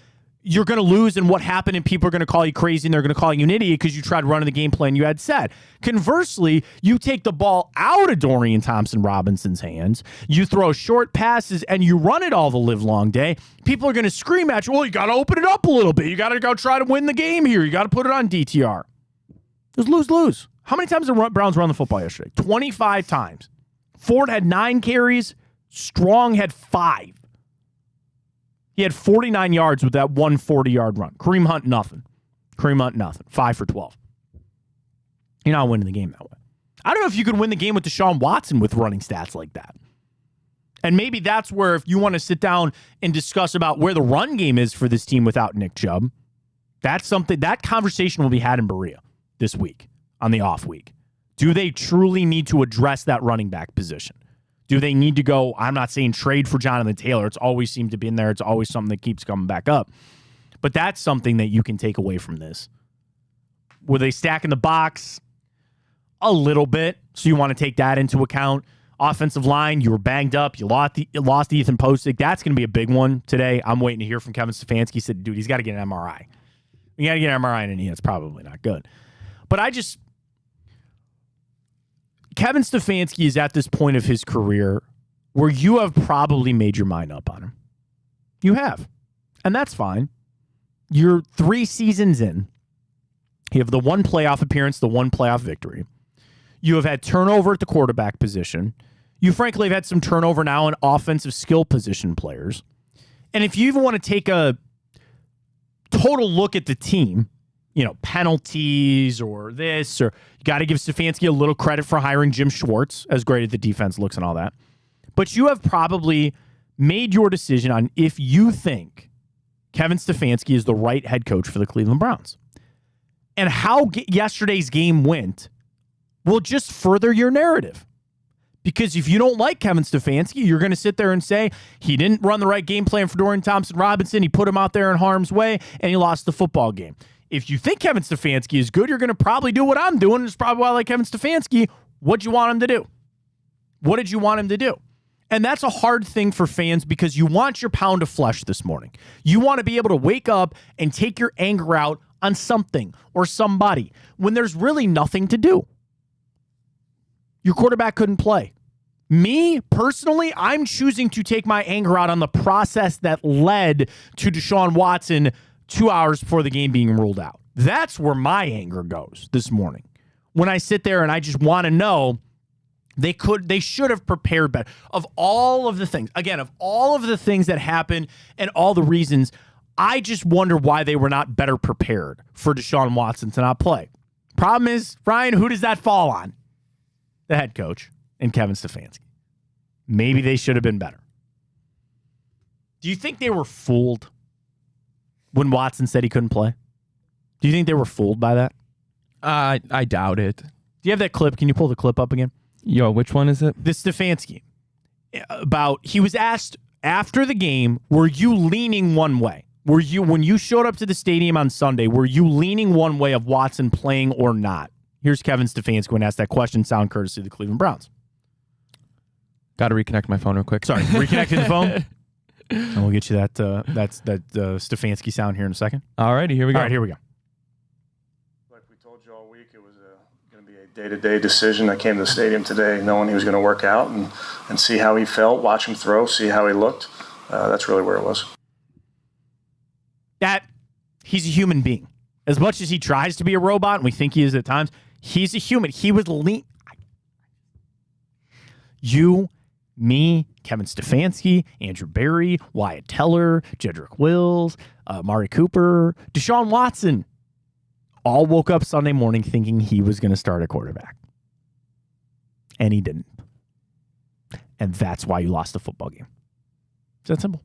you're going to lose, and what happened, and people are going to call you crazy and they're going to call you an idiot because you tried running the game plan you had set. Conversely, you take the ball out of Dorian Thompson-Robinson's hands, you throw short passes, and you run it all the live long day. People are going to scream at you, well, you got to open it up a little bit. You got to go try to win the game here. You got to put it on DTR. It was lose-lose. How many times did the Browns run the football yesterday? 25 times. Ford had 9 carries. Strong had 5. He had 49 yards with that 140-yard run. Kareem Hunt, nothing. 5 for 12. You're not winning the game that way. I don't know if you could win the game with Deshaun Watson with running stats like that. And maybe that's where, if you want to sit down and discuss about where the run game is for this team without Nick Chubb, that's something, that conversation will be had in Berea this week on the off week. Do they truly need to address that running back position? Do they need to go, I'm not saying trade for Jonathan Taylor. It's always seemed to be in there. It's always something that keeps coming back up. But that's something that you can take away from this. Were they stacking the box? A little bit. So you want to take that into account. Offensive line, you were banged up. You lost Ethan Postic. That's going to be a big one today. I'm waiting to hear from Kevin Stefanski. He said, dude, he's got to get an MRI. You got to get an MRI in a knee. It's probably not good. But Kevin Stefanski is at this point of his career where you have probably made your mind up on him. You have. And that's fine. You're 3 seasons in. You have the 1 playoff appearance, the 1 playoff victory. You have had turnover at the quarterback position. You frankly have had some turnover now in offensive skill position players. And if you even want to take a total look at the team, penalties or this, or you got to give Stefanski a little credit for hiring Jim Schwartz, as great as the defense looks and all that. But you have probably made your decision on if you think Kevin Stefanski is the right head coach for the Cleveland Browns. And how yesterday's game went will just further your narrative. Because if you don't like Kevin Stefanski, you're going to sit there and say, he didn't run the right game plan for Dorian Thompson-Robinson, he put him out there in harm's way, and he lost the football game. If you think Kevin Stefanski is good, you're going to probably do what I'm doing. It's probably why I like Kevin Stefanski. What'd you want him to do? What did you want him to do? And that's a hard thing for fans because you want your pound of flesh this morning. You want to be able to wake up and take your anger out on something or somebody when there's really nothing to do. Your quarterback couldn't play. Me, personally, I'm choosing to take my anger out on the process that led to Deshaun Watson 2 hours before the game being ruled out. That's where my anger goes this morning. When I sit there and I just want to know they should have prepared better. Of all of the things that happened and all the reasons, I just wonder why they were not better prepared for Deshaun Watson to not play. Problem is, Ryan, who does that fall on? The head coach and Kevin Stefanski. Maybe they should have been better. Do you think they were fooled when Watson said he couldn't play? Do you think they were fooled by that? I doubt it. Do you have that clip? Can you pull the clip up again? Yo, which one is it? The Stefanski. He was asked after the game, were you leaning one way? When you showed up to the stadium on Sunday, were you leaning one way of Watson playing or not? Here's Kevin Stefanski when asked that question, sound courtesy of the Cleveland Browns. Got to reconnect my phone real quick. Sorry, reconnecting the phone. And we'll get you that Stefanski sound here in a second. All righty, here we go. All right, here we go. Like we told you all week, it was going to be a day-to-day decision. I came to the stadium today knowing he was going to work out and see how he felt, watch him throw, see how he looked. That's really where it was. That he's a human being. As much as he tries to be a robot, and we think he is at times, he's a human. He was lean. You, me, Kevin Stefanski, Andrew Berry, Wyatt Teller, Jedrick Wills, Amari Cooper, Deshaun Watson, all woke up Sunday morning thinking he was going to start a quarterback. And he didn't. And that's why you lost the football game. It's that simple.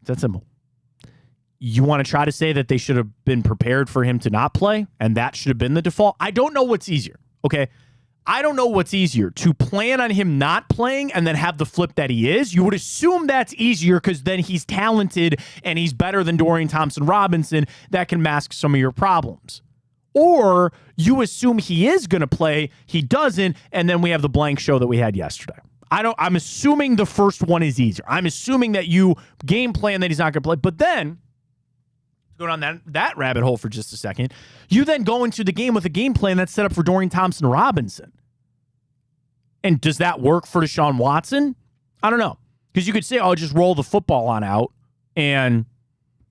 It's that simple. You want to try to say that they should have been prepared for him to not play, and that should have been the default? I don't know what's easier, okay? I don't know what's easier, to plan on him not playing and then have the flip that he is. You would assume that's easier because then he's talented and he's better than Dorian Thompson-Robinson. That can mask some of your problems. Or you assume he is going to play, he doesn't, and then we have the blank show that we had yesterday. I'm assuming the first one is easier. I'm assuming that you game plan that he's not going to play, but then going on that rabbit hole for just a second, you then go into the game with a game plan that's set up for Dorian Thompson-Robinson. And does that work for Deshaun Watson? I don't know. Because you could say, oh, just roll the football on out, and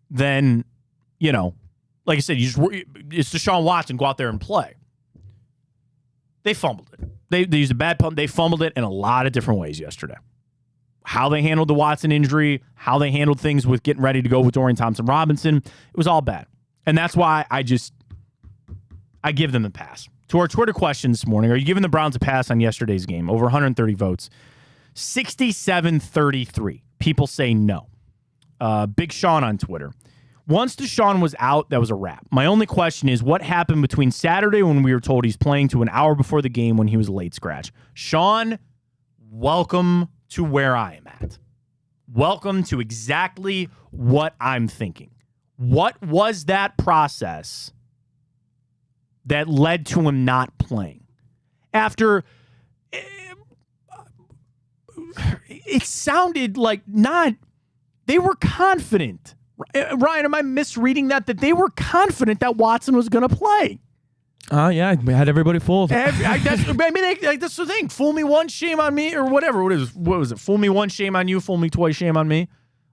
then, like I said, it's Deshaun Watson, go out there and play. They fumbled it. They used a bad pump. They fumbled it in a lot of different ways yesterday. How they handled the Watson injury, how they handled things with getting ready to go with Dorian Thompson-Robinson, it was all bad. And that's why I give them a pass. To our Twitter question this morning, are you giving the Browns a pass on yesterday's game? Over 130 votes. 67-33. People say no. Big Sean on Twitter. Once Deshaun was out, that was a wrap. My only question is, what happened between Saturday when we were told he's playing to an hour before the game when he was a late scratch? Sean, welcome to where I am at. Welcome to exactly what I'm thinking. What was that process that led to him not playing? After it sounded like they were confident. Ryan, am I misreading that they were confident that Watson was going to play? Yeah, we had everybody fooled. That's the thing. Fool me once, shame on me, or whatever. What was it? Fool me once, shame on you. Fool me twice, shame on me.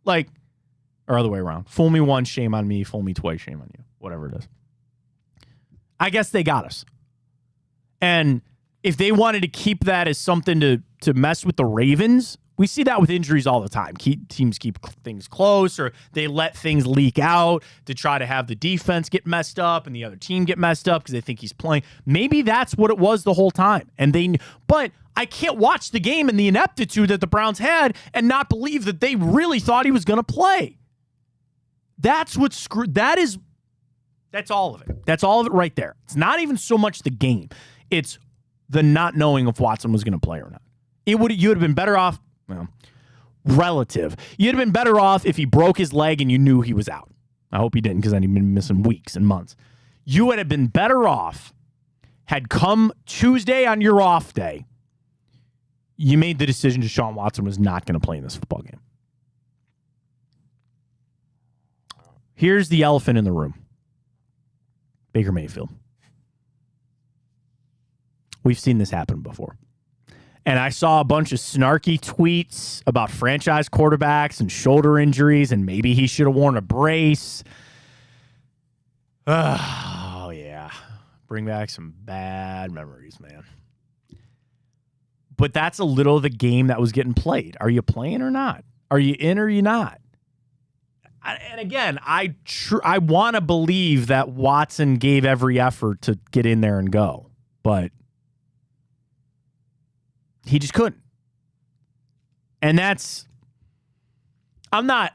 Or other way around. Fool me once, shame on me. Fool me twice, shame on you. Whatever it is. I guess they got us. And if they wanted to keep that as something to mess with the Ravens, we see that with injuries all the time. Teams keep things close, or they let things leak out to try to have the defense get messed up and the other team get messed up because they think he's playing. Maybe that's what it was the whole time. But I can't watch the game and the ineptitude that the Browns had and not believe that they really thought he was going to play. That's what screwed. That's all of it. That's all of it right there. It's not even so much the game. It's the not knowing if Watson was going to play or not. You would have been better off. Well, relative. You'd have been better off if he broke his leg and you knew he was out. I hope he didn't, because then he'd been missing weeks and months. You would have been better off had come Tuesday on your off day, you made the decision Deshaun Watson was not going to play in this football game. Here's the elephant in the room. Baker Mayfield. We've seen this happen before. And I saw a bunch of snarky tweets about franchise quarterbacks and shoulder injuries, and maybe he should have worn a brace. Oh, yeah. Bring back some bad memories, man. But that's a little of the game that was getting played. Are you playing or not? Are you in or are you not? And again, I want to believe that Watson gave every effort to get in there and go. But he just couldn't. And it's not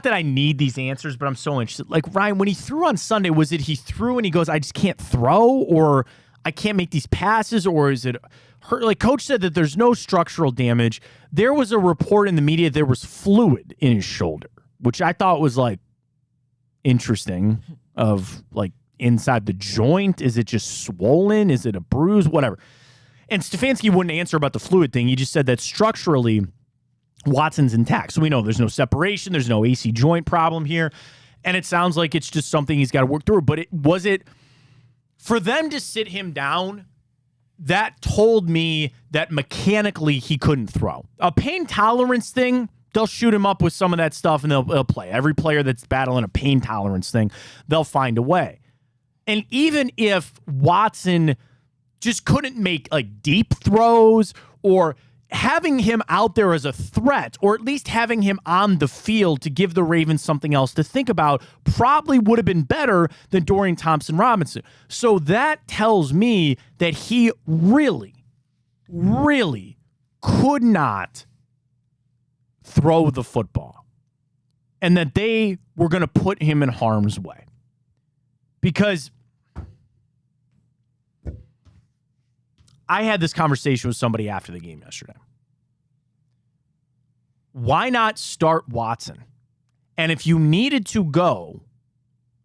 that I need these answers, but I'm so interested. Like, Ryan, when he threw on Sunday, was it he threw and he goes, I just can't throw, or I can't make these passes, or is it hurt? Like, Coach said that there's no structural damage. There was a report in the media there was fluid in his shoulder, which I thought was, interesting, of, inside the joint. Is it just swollen? Is it a bruise? Whatever. And Stefanski wouldn't answer about the fluid thing. He just said that structurally, Watson's intact. So we know there's no separation. There's no AC joint problem here. And it sounds like it's just something he's got to work through. But was it for them to sit him down, that told me that mechanically he couldn't throw. A pain tolerance thing, they'll shoot him up with some of that stuff and they'll play. Every player that's battling a pain tolerance thing, they'll find a way. And even if Watson just couldn't make deep throws, or having him out there as a threat, or at least having him on the field to give the Ravens something else to think about, probably would have been better than Dorian Thompson-Robinson. So that tells me that he really, really could not throw the football, and that they were going to put him in harm's way. Because I had this conversation with somebody after the game yesterday. Why not start Watson? And if you needed to go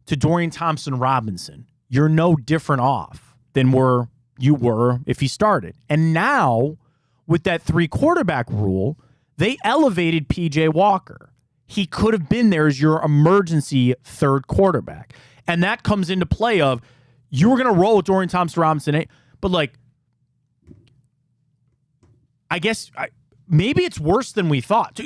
to Dorian Thompson-Robinson, you're no different off than you were if he started. And now, with that 3-quarterback rule, they elevated P.J. Walker. He could have been there as your emergency third quarterback. And that comes into play of, you were going to roll with Dorian Thompson-Robinson, but I guess maybe it's worse than we thought.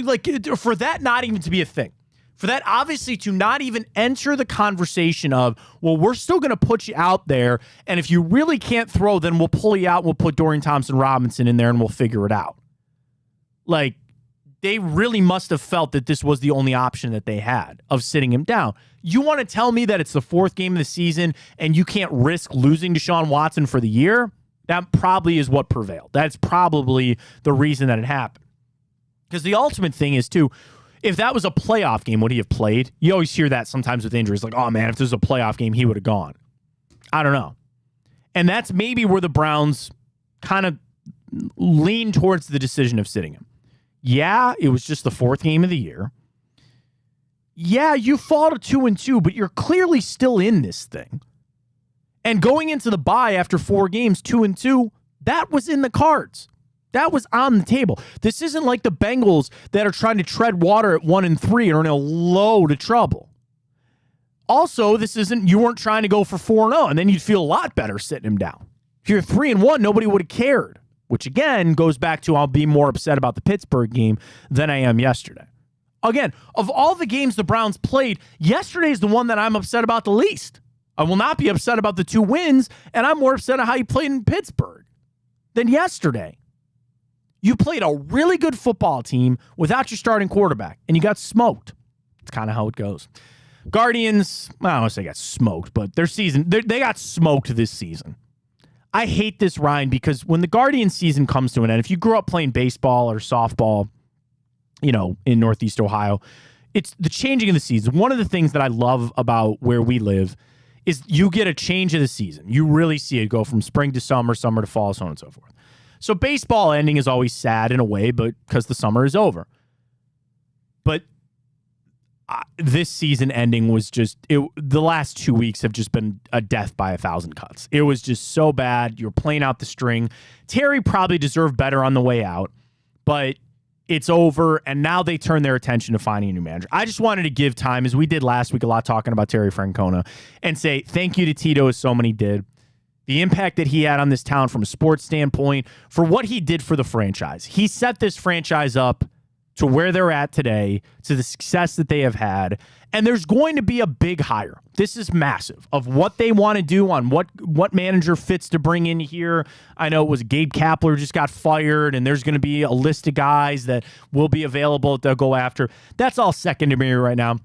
For that not even to be a thing. For that obviously to not even enter the conversation of, well, we're still going to put you out there, and if you really can't throw, then we'll pull you out, we'll put Dorian Thompson-Robinson in there, and we'll figure it out. They really must have felt that this was the only option that they had of sitting him down. You want to tell me that it's the 4th game of the season and you can't risk losing Deshaun Watson for the year? That probably is what prevailed. That's probably the reason that it happened. Because the ultimate thing is, too, if that was a playoff game, would he have played? You always hear that sometimes with injuries. Oh, man, if this was a playoff game, he would have gone. I don't know. And that's maybe where the Browns kind of lean towards the decision of sitting him. Yeah, it was just the 4th game of the year. Yeah, you fall to 2-2, but you're clearly still in this thing. And going into the bye after 4 games, 2-2, that was in the cards. That was on the table. This isn't like the Bengals that are trying to tread water at 1-3 and are in a load of trouble. Also, you weren't trying to go for 4-0, and then you'd feel a lot better sitting him down. If you're 3-1, nobody would have cared, which again goes back to I'll be more upset about the Pittsburgh game than I am yesterday. Again, of all the games the Browns played, yesterday is the one that I'm upset about the least. I will not be upset about the 2 wins, and I'm more upset at how you played in Pittsburgh than yesterday. You played a really good football team without your starting quarterback, and you got smoked. It's kind of how it goes. Guardians, I don't want to say got smoked, but they got smoked this season. I hate this, Ryan, because when the Guardians season comes to an end, if you grew up playing baseball or softball, in Northeast Ohio, it's the changing of the season. One of the things that I love about where we live is you get a change of the season. You really see it go from spring to summer to fall, so on and so forth. So baseball ending is always sad in a way, but because the summer is over. But this season ending was the last 2 weeks have just been a death by 1,000 cuts. It was just so bad. You're playing out the string. Terry probably deserved better on the way out, but it's over, and now they turn their attention to finding a new manager. I just wanted to give time, as we did last week, a lot talking about Terry Francona, and say thank you to Tito, as so many did. The impact that he had on this town from a sports standpoint, for what he did for the franchise. He set this franchise up to where they're at today, to the success that they have had. And there's going to be a big hire. This is massive of what they want to do on what manager fits to bring in here. I know it was Gabe Kapler just got fired, and there's going to be a list of guys that will be available that they'll go after. That's all secondary right now.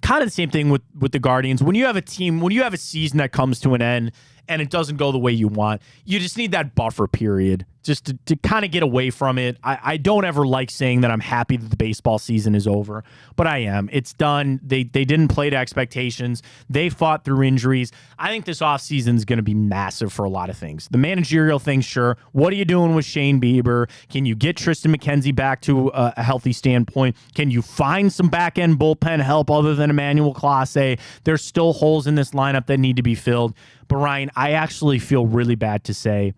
Kind of the same thing with the Guardians. When you have a team, when you have a season that comes to an end and it doesn't go the way you want, you just need that buffer period just to kind of get away from it. I don't ever like saying that I'm happy that the baseball season is over, but I am. It's done. They didn't play to expectations. They fought through injuries. I think this offseason is going to be massive for a lot of things. The managerial thing, sure. What are you doing with Shane Bieber? Can you get Tristan McKenzie back to a healthy standpoint? Can you find some back-end bullpen help other than Emmanuel Clase? There's still holes in this lineup that need to be filled. But Ryan, I actually feel really bad to say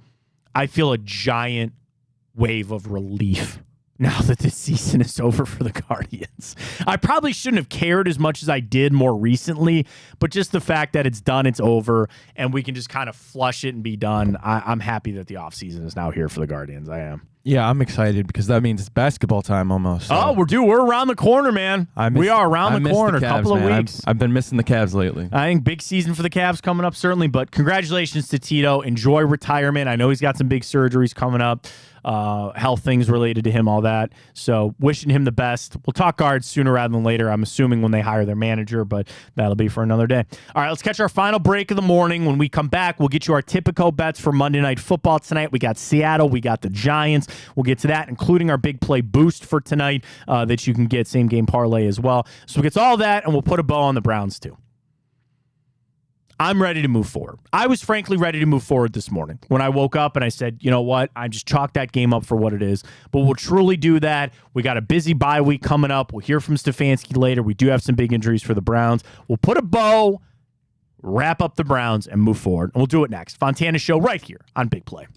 I feel a giant wave of relief now that this season is over for the Guardians. I probably shouldn't have cared as much as I did more recently, but just the fact that it's done, it's over, and we can just kind of flush it and be done. I'm happy that the offseason is now here for the Guardians. I am. Yeah, I'm excited because that means it's basketball time almost. So. Oh, we're around the corner, man. We are around the corner. A couple of weeks. I've been missing the Cavs lately. I think big season for the Cavs coming up, certainly. But congratulations to Tito. Enjoy retirement. I know he's got some big surgeries coming up, health things related to him, all that. So wishing him the best. We'll talk Guards sooner rather than later, I'm assuming, when they hire their manager, but that'll be for another day. All right, let's catch our final break of the morning. When we come back, we'll get you our typical bets for Monday Night Football tonight. We got Seattle. We got the Giants. We'll get to that, including our big play boost for tonight that you can get same game parlay as well. So we'll get to all that, and we'll put a bow on the Browns too. I'm ready to move forward. I was frankly ready to move forward this morning when I woke up and I said, you know what? I just chalked that game up for what it is. But we'll truly do that. We got a busy bye week coming up. We'll hear from Stefanski later. We do have some big injuries for the Browns. We'll put a bow, wrap up the Browns, and move forward. And we'll do it next. Fontana Show right here on Big Play.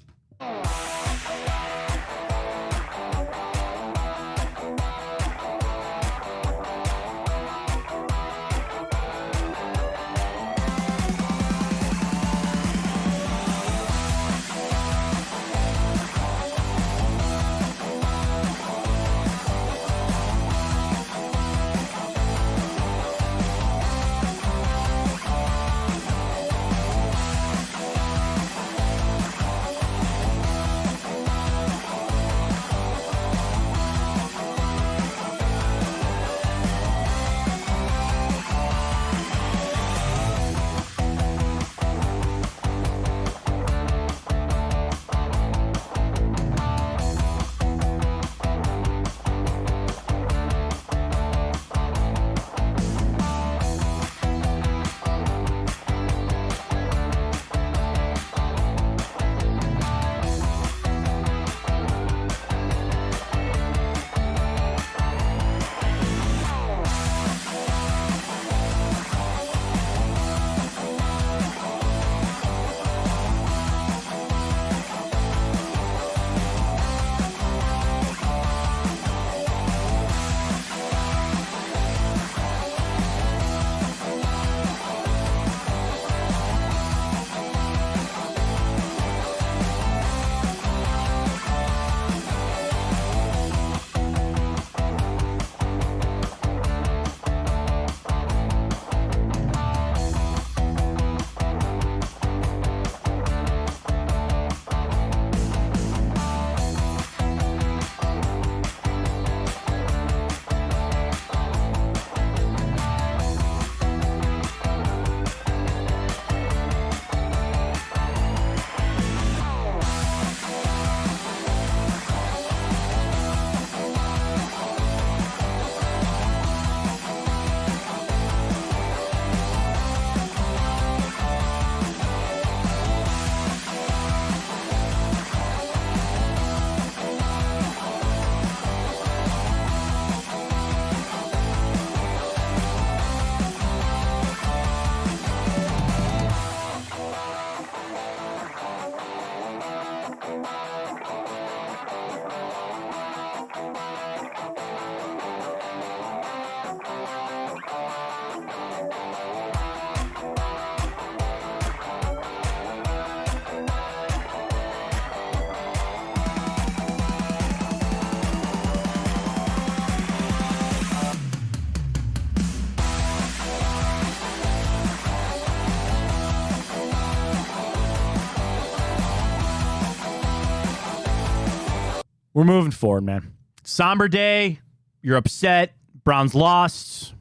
We're moving forward, man. Somber day. You're upset. Browns lost.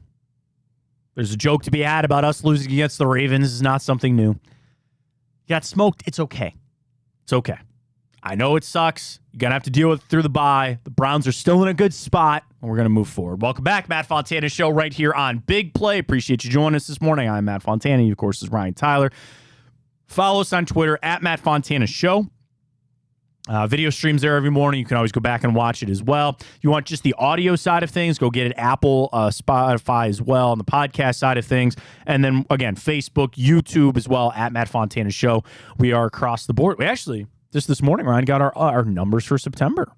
There's a joke to be had about us losing against the Ravens. This is not something new. You got smoked. It's okay. It's okay. I know it sucks. You're going to have to deal with it through the bye. The Browns are still in a good spot, and we're going to move forward. Welcome back, Matt Fontana Show right here on Big Play. Appreciate you joining us this morning. I'm Matt Fontana. He, of course, is Ryan Tyler. Follow us on Twitter at Matt Fontana Show. Video streams there every morning. You can always go back and watch it as well. You want just the audio side of things, go get it Apple, Spotify as well on the podcast side of things. And then, again, Facebook, YouTube as well at Matt Fontana Show. We are across the board. We actually, just this morning, Ryan, got our numbers for September.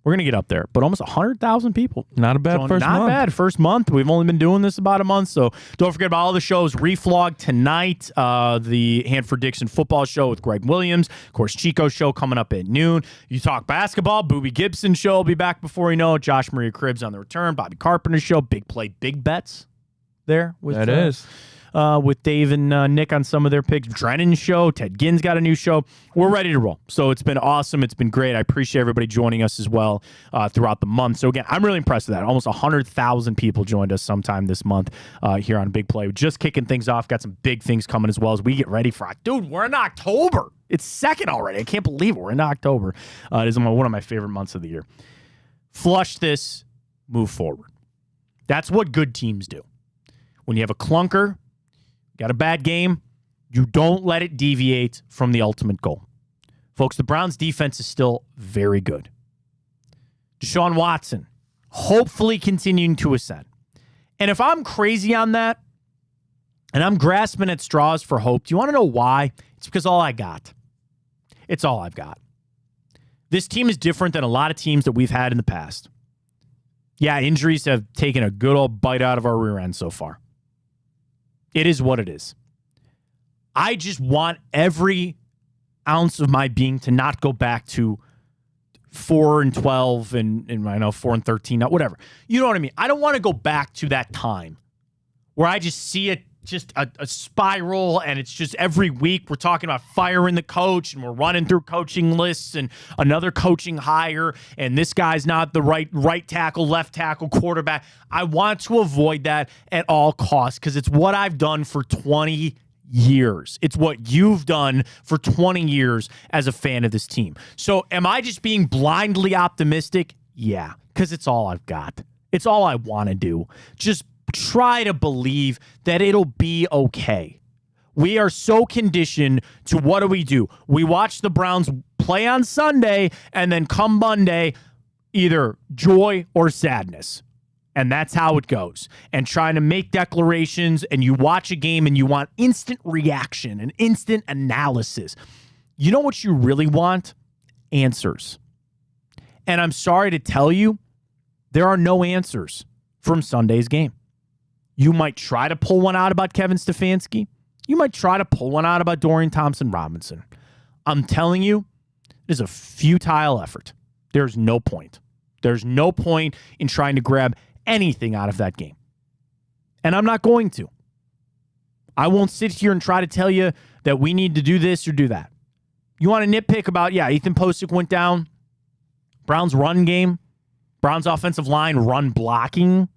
We're going to get up there, but almost 100,000 people. Not a bad first month. Not bad first month. We've only been doing this about a month, so don't forget about all the shows. Reflog tonight, the Hanford-Dixon football show with Greg Williams. Of course, Chico's show coming up at noon. You talk basketball, Booby Gibson show will be back before you know it. Josh Maria Cribbs on the return. Bobby Carpenter show. Big Play, Big Bets there. With Dave and Nick on some of their picks. Drennan show. Ted Ginn's got a new show. We're ready to roll. So it's been awesome. It's been great. I appreciate everybody joining us as well throughout the month. So again, I'm really impressed with that. Almost 100,000 people joined us sometime this month here on Big Play. Just kicking things off. Got some big things coming as well as we get ready for Dude, we're in October. It's second already. I can't believe it. We're in October. It is one of my favorite months of the year. Flush this, move forward. That's what good teams do. When you have a clunker, got a bad game, you don't let it deviate from the ultimate goal. Folks, the Browns' defense is still very good. Deshaun Watson, hopefully continuing to ascend. And if I'm crazy on that, and I'm grasping at straws for hope, do you want to know why? It's because all I got. It's all I've got. This team is different than a lot of teams that we've had in the past. Yeah, injuries have taken a good old bite out of our rear end so far. It is what it is. I just want every ounce of my being to not go back to 4-12 and I know 4-13, whatever. You know what I mean? I don't want to go back to that time where I just see it just a spiral, and it's just every week we're talking about firing the coach and we're running through coaching lists and another coaching hire, and this guy's not the right tackle, left tackle, quarterback. I want to avoid that at all costs because it's what I've done for 20 years. It's what you've done for 20 years as a fan of this team. So am I just being blindly optimistic? Yeah, because it's all I've got. It's all I want to do. Just try to believe that it'll be okay. We are so conditioned to what do? We watch the Browns play on Sunday, and then come Monday, either joy or sadness. And that's how it goes. And trying to make declarations, and you watch a game and you want instant reaction and instant analysis. You know what you really want? Answers. And I'm sorry to tell you, there are no answers from Sunday's game. You might try to pull one out about Kevin Stefanski. You might try to pull one out about Dorian Thompson-Robinson. I'm telling you, it is a futile effort. There's no point. There's no point in trying to grab anything out of that game. And I'm not going to. I won't sit here and try to tell you that we need to do this or do that. You want to nitpick about, Ethan Posick went down. Browns run game. Browns offensive line run blocking.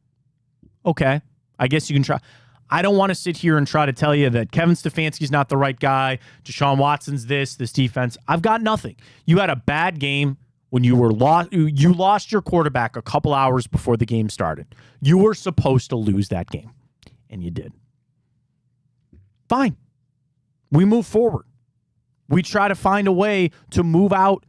Okay. I guess you can try. I don't want to sit here and try to tell you that Kevin Stefanski's not the right guy. Deshaun Watson's this defense. I've got nothing. You had a bad game when you lost your quarterback a couple hours before the game started. You were supposed to lose that game, and you did. Fine. We move forward. We try to find a way to move out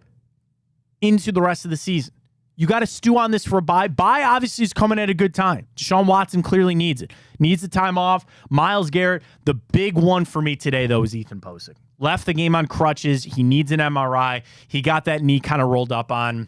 into the rest of the season. You got to stew on this for a bye. Bye obviously is coming at a good time. Deshaun Watson clearly needs it. Needs the time off. Myles Garrett, the big one for me today, though, is Ethan Posick. Left the game on crutches. He needs an MRI. He got that knee kind of rolled up on.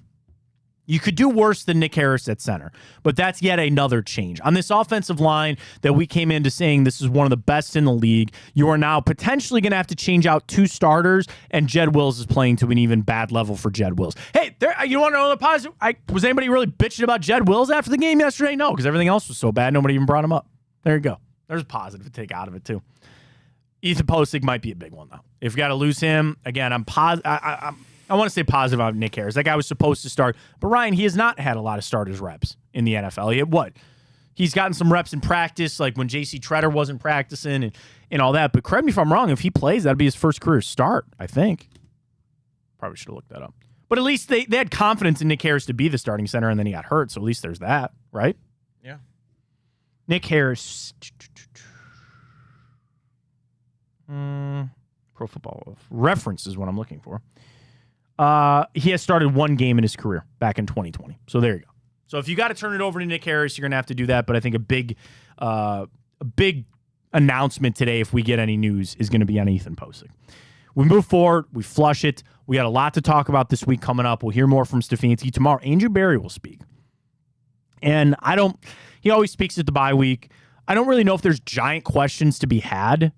You could do worse than Nick Harris at center, but that's yet another change. On this offensive line that we came into saying this is one of the best in the league, you are now potentially going to have to change out 2 starters, and Jed Wills is playing to an even bad level for Jed Wills. Hey, you want to know the positive? Was anybody really bitching about Jed Wills after the game yesterday? No, because everything else was so bad, nobody even brought him up. There you go. There's a positive to take out of it, too. Ethan Posick might be a big one, though. If you got to lose him, again, I want to say positive about Nick Harris. That guy was supposed to start. But Ryan, he has not had a lot of starters reps in the NFL. He's gotten some reps in practice, like when J.C. Treader wasn't practicing and all that. But correct me if I'm wrong. If he plays, that'd be his first career start, I think. Probably should have looked that up. But at least they had confidence in Nick Harris to be the starting center, and then he got hurt. So at least there's that, right? Yeah. Nick Harris. Pro Football Reference is what I'm looking for. He has started one game in his career back in 2020. So there you go. So if you got to turn it over to Nick Harris, you're going to have to do that. But I think a big announcement today, if we get any news, is going to be on Ethan Posick. We move forward. We flush it. We got a lot to talk about this week coming up. We'll hear more from Stefanski tomorrow. Andrew Berry will speak. And he always speaks at the bye week. I don't really know if there's giant questions to be had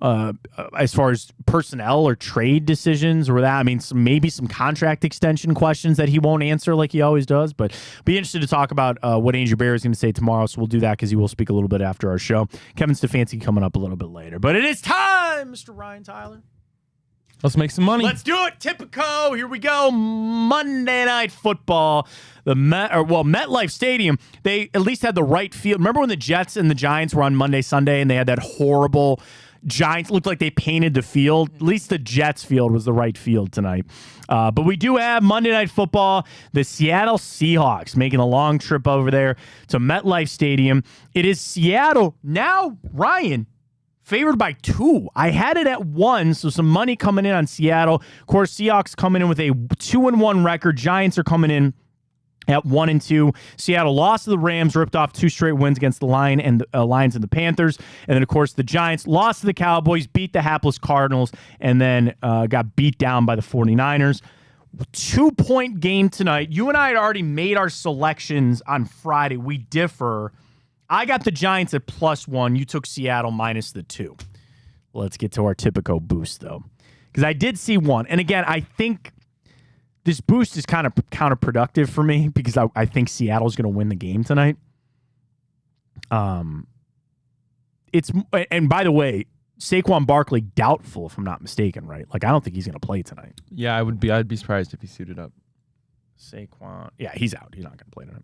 as far as personnel or trade decisions or that. I mean, maybe some contract extension questions that he won't answer like he always does, but be interested to talk about what Andrew Berry is going to say tomorrow. So we'll do that because he will speak a little bit after our show. Kevin Stefanski coming up a little bit later, but it is time, Mr. Ryan Tyler. Let's make some money. Let's do it. Tipico. Here we go. Monday Night Football. MetLife Stadium, they at least had the right field. Remember when the Jets and the Giants were on Monday, Sunday, and they had that horrible Giants, looked like they painted the field. At least the Jets field was the right field tonight. But we do have Monday Night Football, the Seattle Seahawks making a long trip over there to MetLife Stadium. It is Seattle. Now, Ryan, favored by 2. I had it at 1, so some money coming in on Seattle. Of course, Seahawks coming in with a 2-1 record. Giants are coming in at 1-2. Seattle lost to the Rams, ripped off 2 straight wins against the Lions and the Panthers. And then, of course, the Giants lost to the Cowboys, beat the hapless Cardinals, and then got beat down by the 49ers. 2-point game tonight. You and I had already made our selections on Friday. We differ. I got the Giants at +1. You took Seattle minus the 2. Let's get to our Tipico boost, though. Because I did see one. And again, I think this boost is kind of counterproductive for me because I think Seattle's going to win the game tonight. And by the way, Saquon Barkley doubtful, if I'm not mistaken, right? Like, I don't think he's going to play tonight. Yeah, I'd be surprised if he suited up. Saquon. Yeah, he's out. He's not going to play tonight.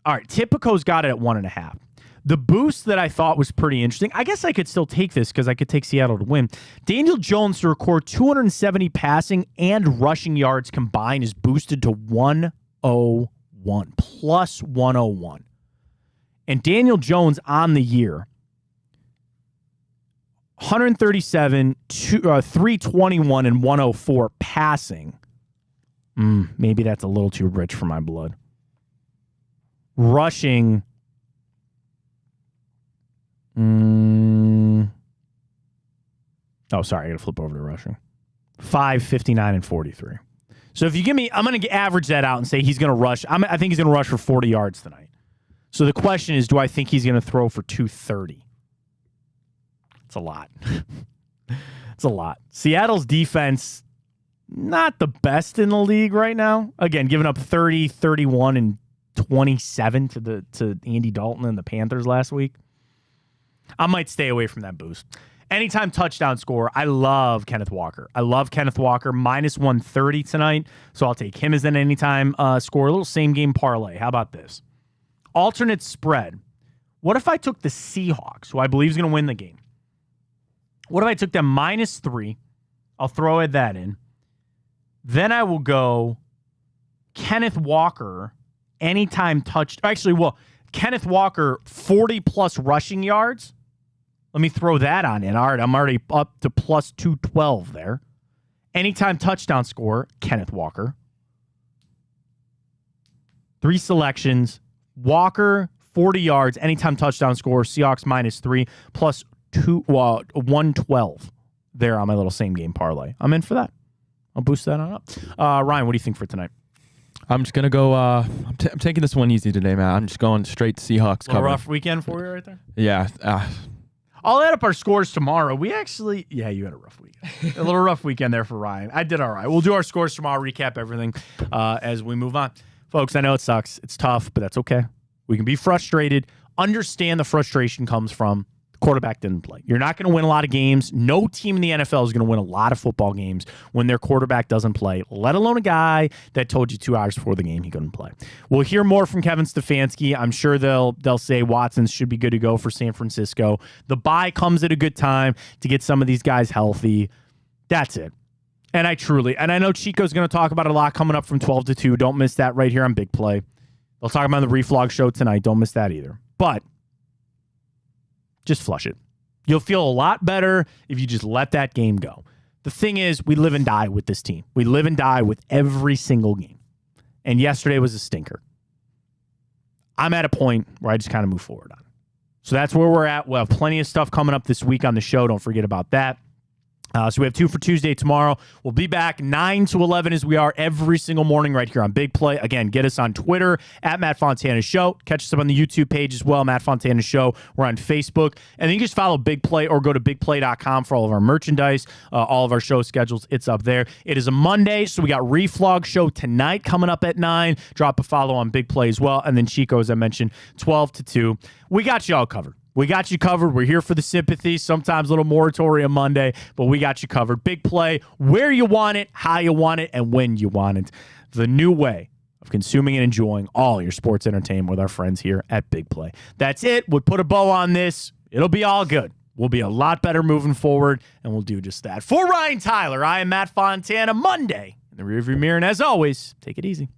All right, Tipico's got it at 1.5. The boost that I thought was pretty interesting, I guess I could still take this because I could take Seattle to win. Daniel Jones to record 270 passing and rushing yards combined is boosted to 101, plus 101. And Daniel Jones on the year, 137, 321, and 104 passing. Maybe that's a little too rich for my blood. Rushing. Oh, sorry. I got to flip over to rushing. 5, 59, and 43. So if you give me, I'm going to average that out and say he's going to rush. I think he's going to rush for 40 yards tonight. So the question is, do I think he's going to throw for 230? It's a lot. It's a lot. Seattle's defense, not the best in the league right now. Again, giving up 30, 31, and 27 to Andy Dalton and the Panthers last week. I might stay away from that boost. Anytime touchdown score, I love Kenneth Walker. I love Kenneth Walker, minus 130 tonight, so I'll take him as an anytime score. A little same-game parlay. How about this? Alternate spread. What if I took the Seahawks, who I believe is going to win the game? What if I took them minus 3? I'll throw that in. Then I will go Kenneth Walker anytime Kenneth Walker, 40-plus rushing yards. Let me throw that on in. All right, I'm already up to plus 212 there. Anytime touchdown score, Kenneth Walker. 3 selections. Walker, 40 yards, anytime touchdown score, Seahawks minus 3, plus 112 there on my little same-game parlay. I'm in for that. I'll boost that on up. Ryan, what do you think for tonight? I'm just going to go, I'm taking this one easy today, man. I'm just going straight Seahawks cover. A rough weekend for you right there? Yeah. I'll add up our scores tomorrow. You had a rough weekend. A little rough weekend there for Ryan. I did all right. We'll do our scores tomorrow, recap everything as we move on. Folks, I know it sucks. It's tough, but that's okay. We can be frustrated. Understand the frustration comes from Quarterback didn't play. You're not going to win a lot of games. No team in the NFL is going to win a lot of football games when their quarterback doesn't play, let alone a guy that told you 2 hours before the game he couldn't play. We'll hear more from Kevin Stefanski. I'm sure they'll say Watson should be good to go for San Francisco. The bye comes at a good time to get some of these guys healthy. That's it. And I know Chico's going to talk about it a lot coming up from 12 to 2. Don't miss that right here on Big Play. They'll talk about the Reflog show tonight. Don't miss that either. But just flush it. You'll feel a lot better if you just let that game go. The thing is, we live and die with this team. We live and die with every single game. And yesterday was a stinker. I'm at a point where I just kind of move forward on it. So that's where we're at. We'll have plenty of stuff coming up this week on the show. Don't forget about that. So we have 2 for Tuesday tomorrow. We'll be back 9 to 11 as we are every single morning right here on Big Play. Again, get us on Twitter at Matt Fontana Show. Catch us up on the YouTube page as well, Matt Fontana Show. We're on Facebook. And then you can just follow Big Play or go to bigplay.com for all of our merchandise, all of our show schedules. It's up there. It is a Monday, so we got Reflog show tonight coming up at 9. Drop a follow on Big Play as well. And then Chico, as I mentioned, 12 to 2. We got you all covered. We got you covered. We're here for the sympathy. Sometimes a little moratorium Monday, but we got you covered. Big Play, where you want it, how you want it, and when you want it. The new way of consuming and enjoying all your sports entertainment with our friends here at Big Play. That's it. We'll put a bow on this. It'll be all good. We'll be a lot better moving forward, and we'll do just that. For Ryan Tyler, I am Matt Fontana. Monday in the rearview mirror, and as always, take it easy.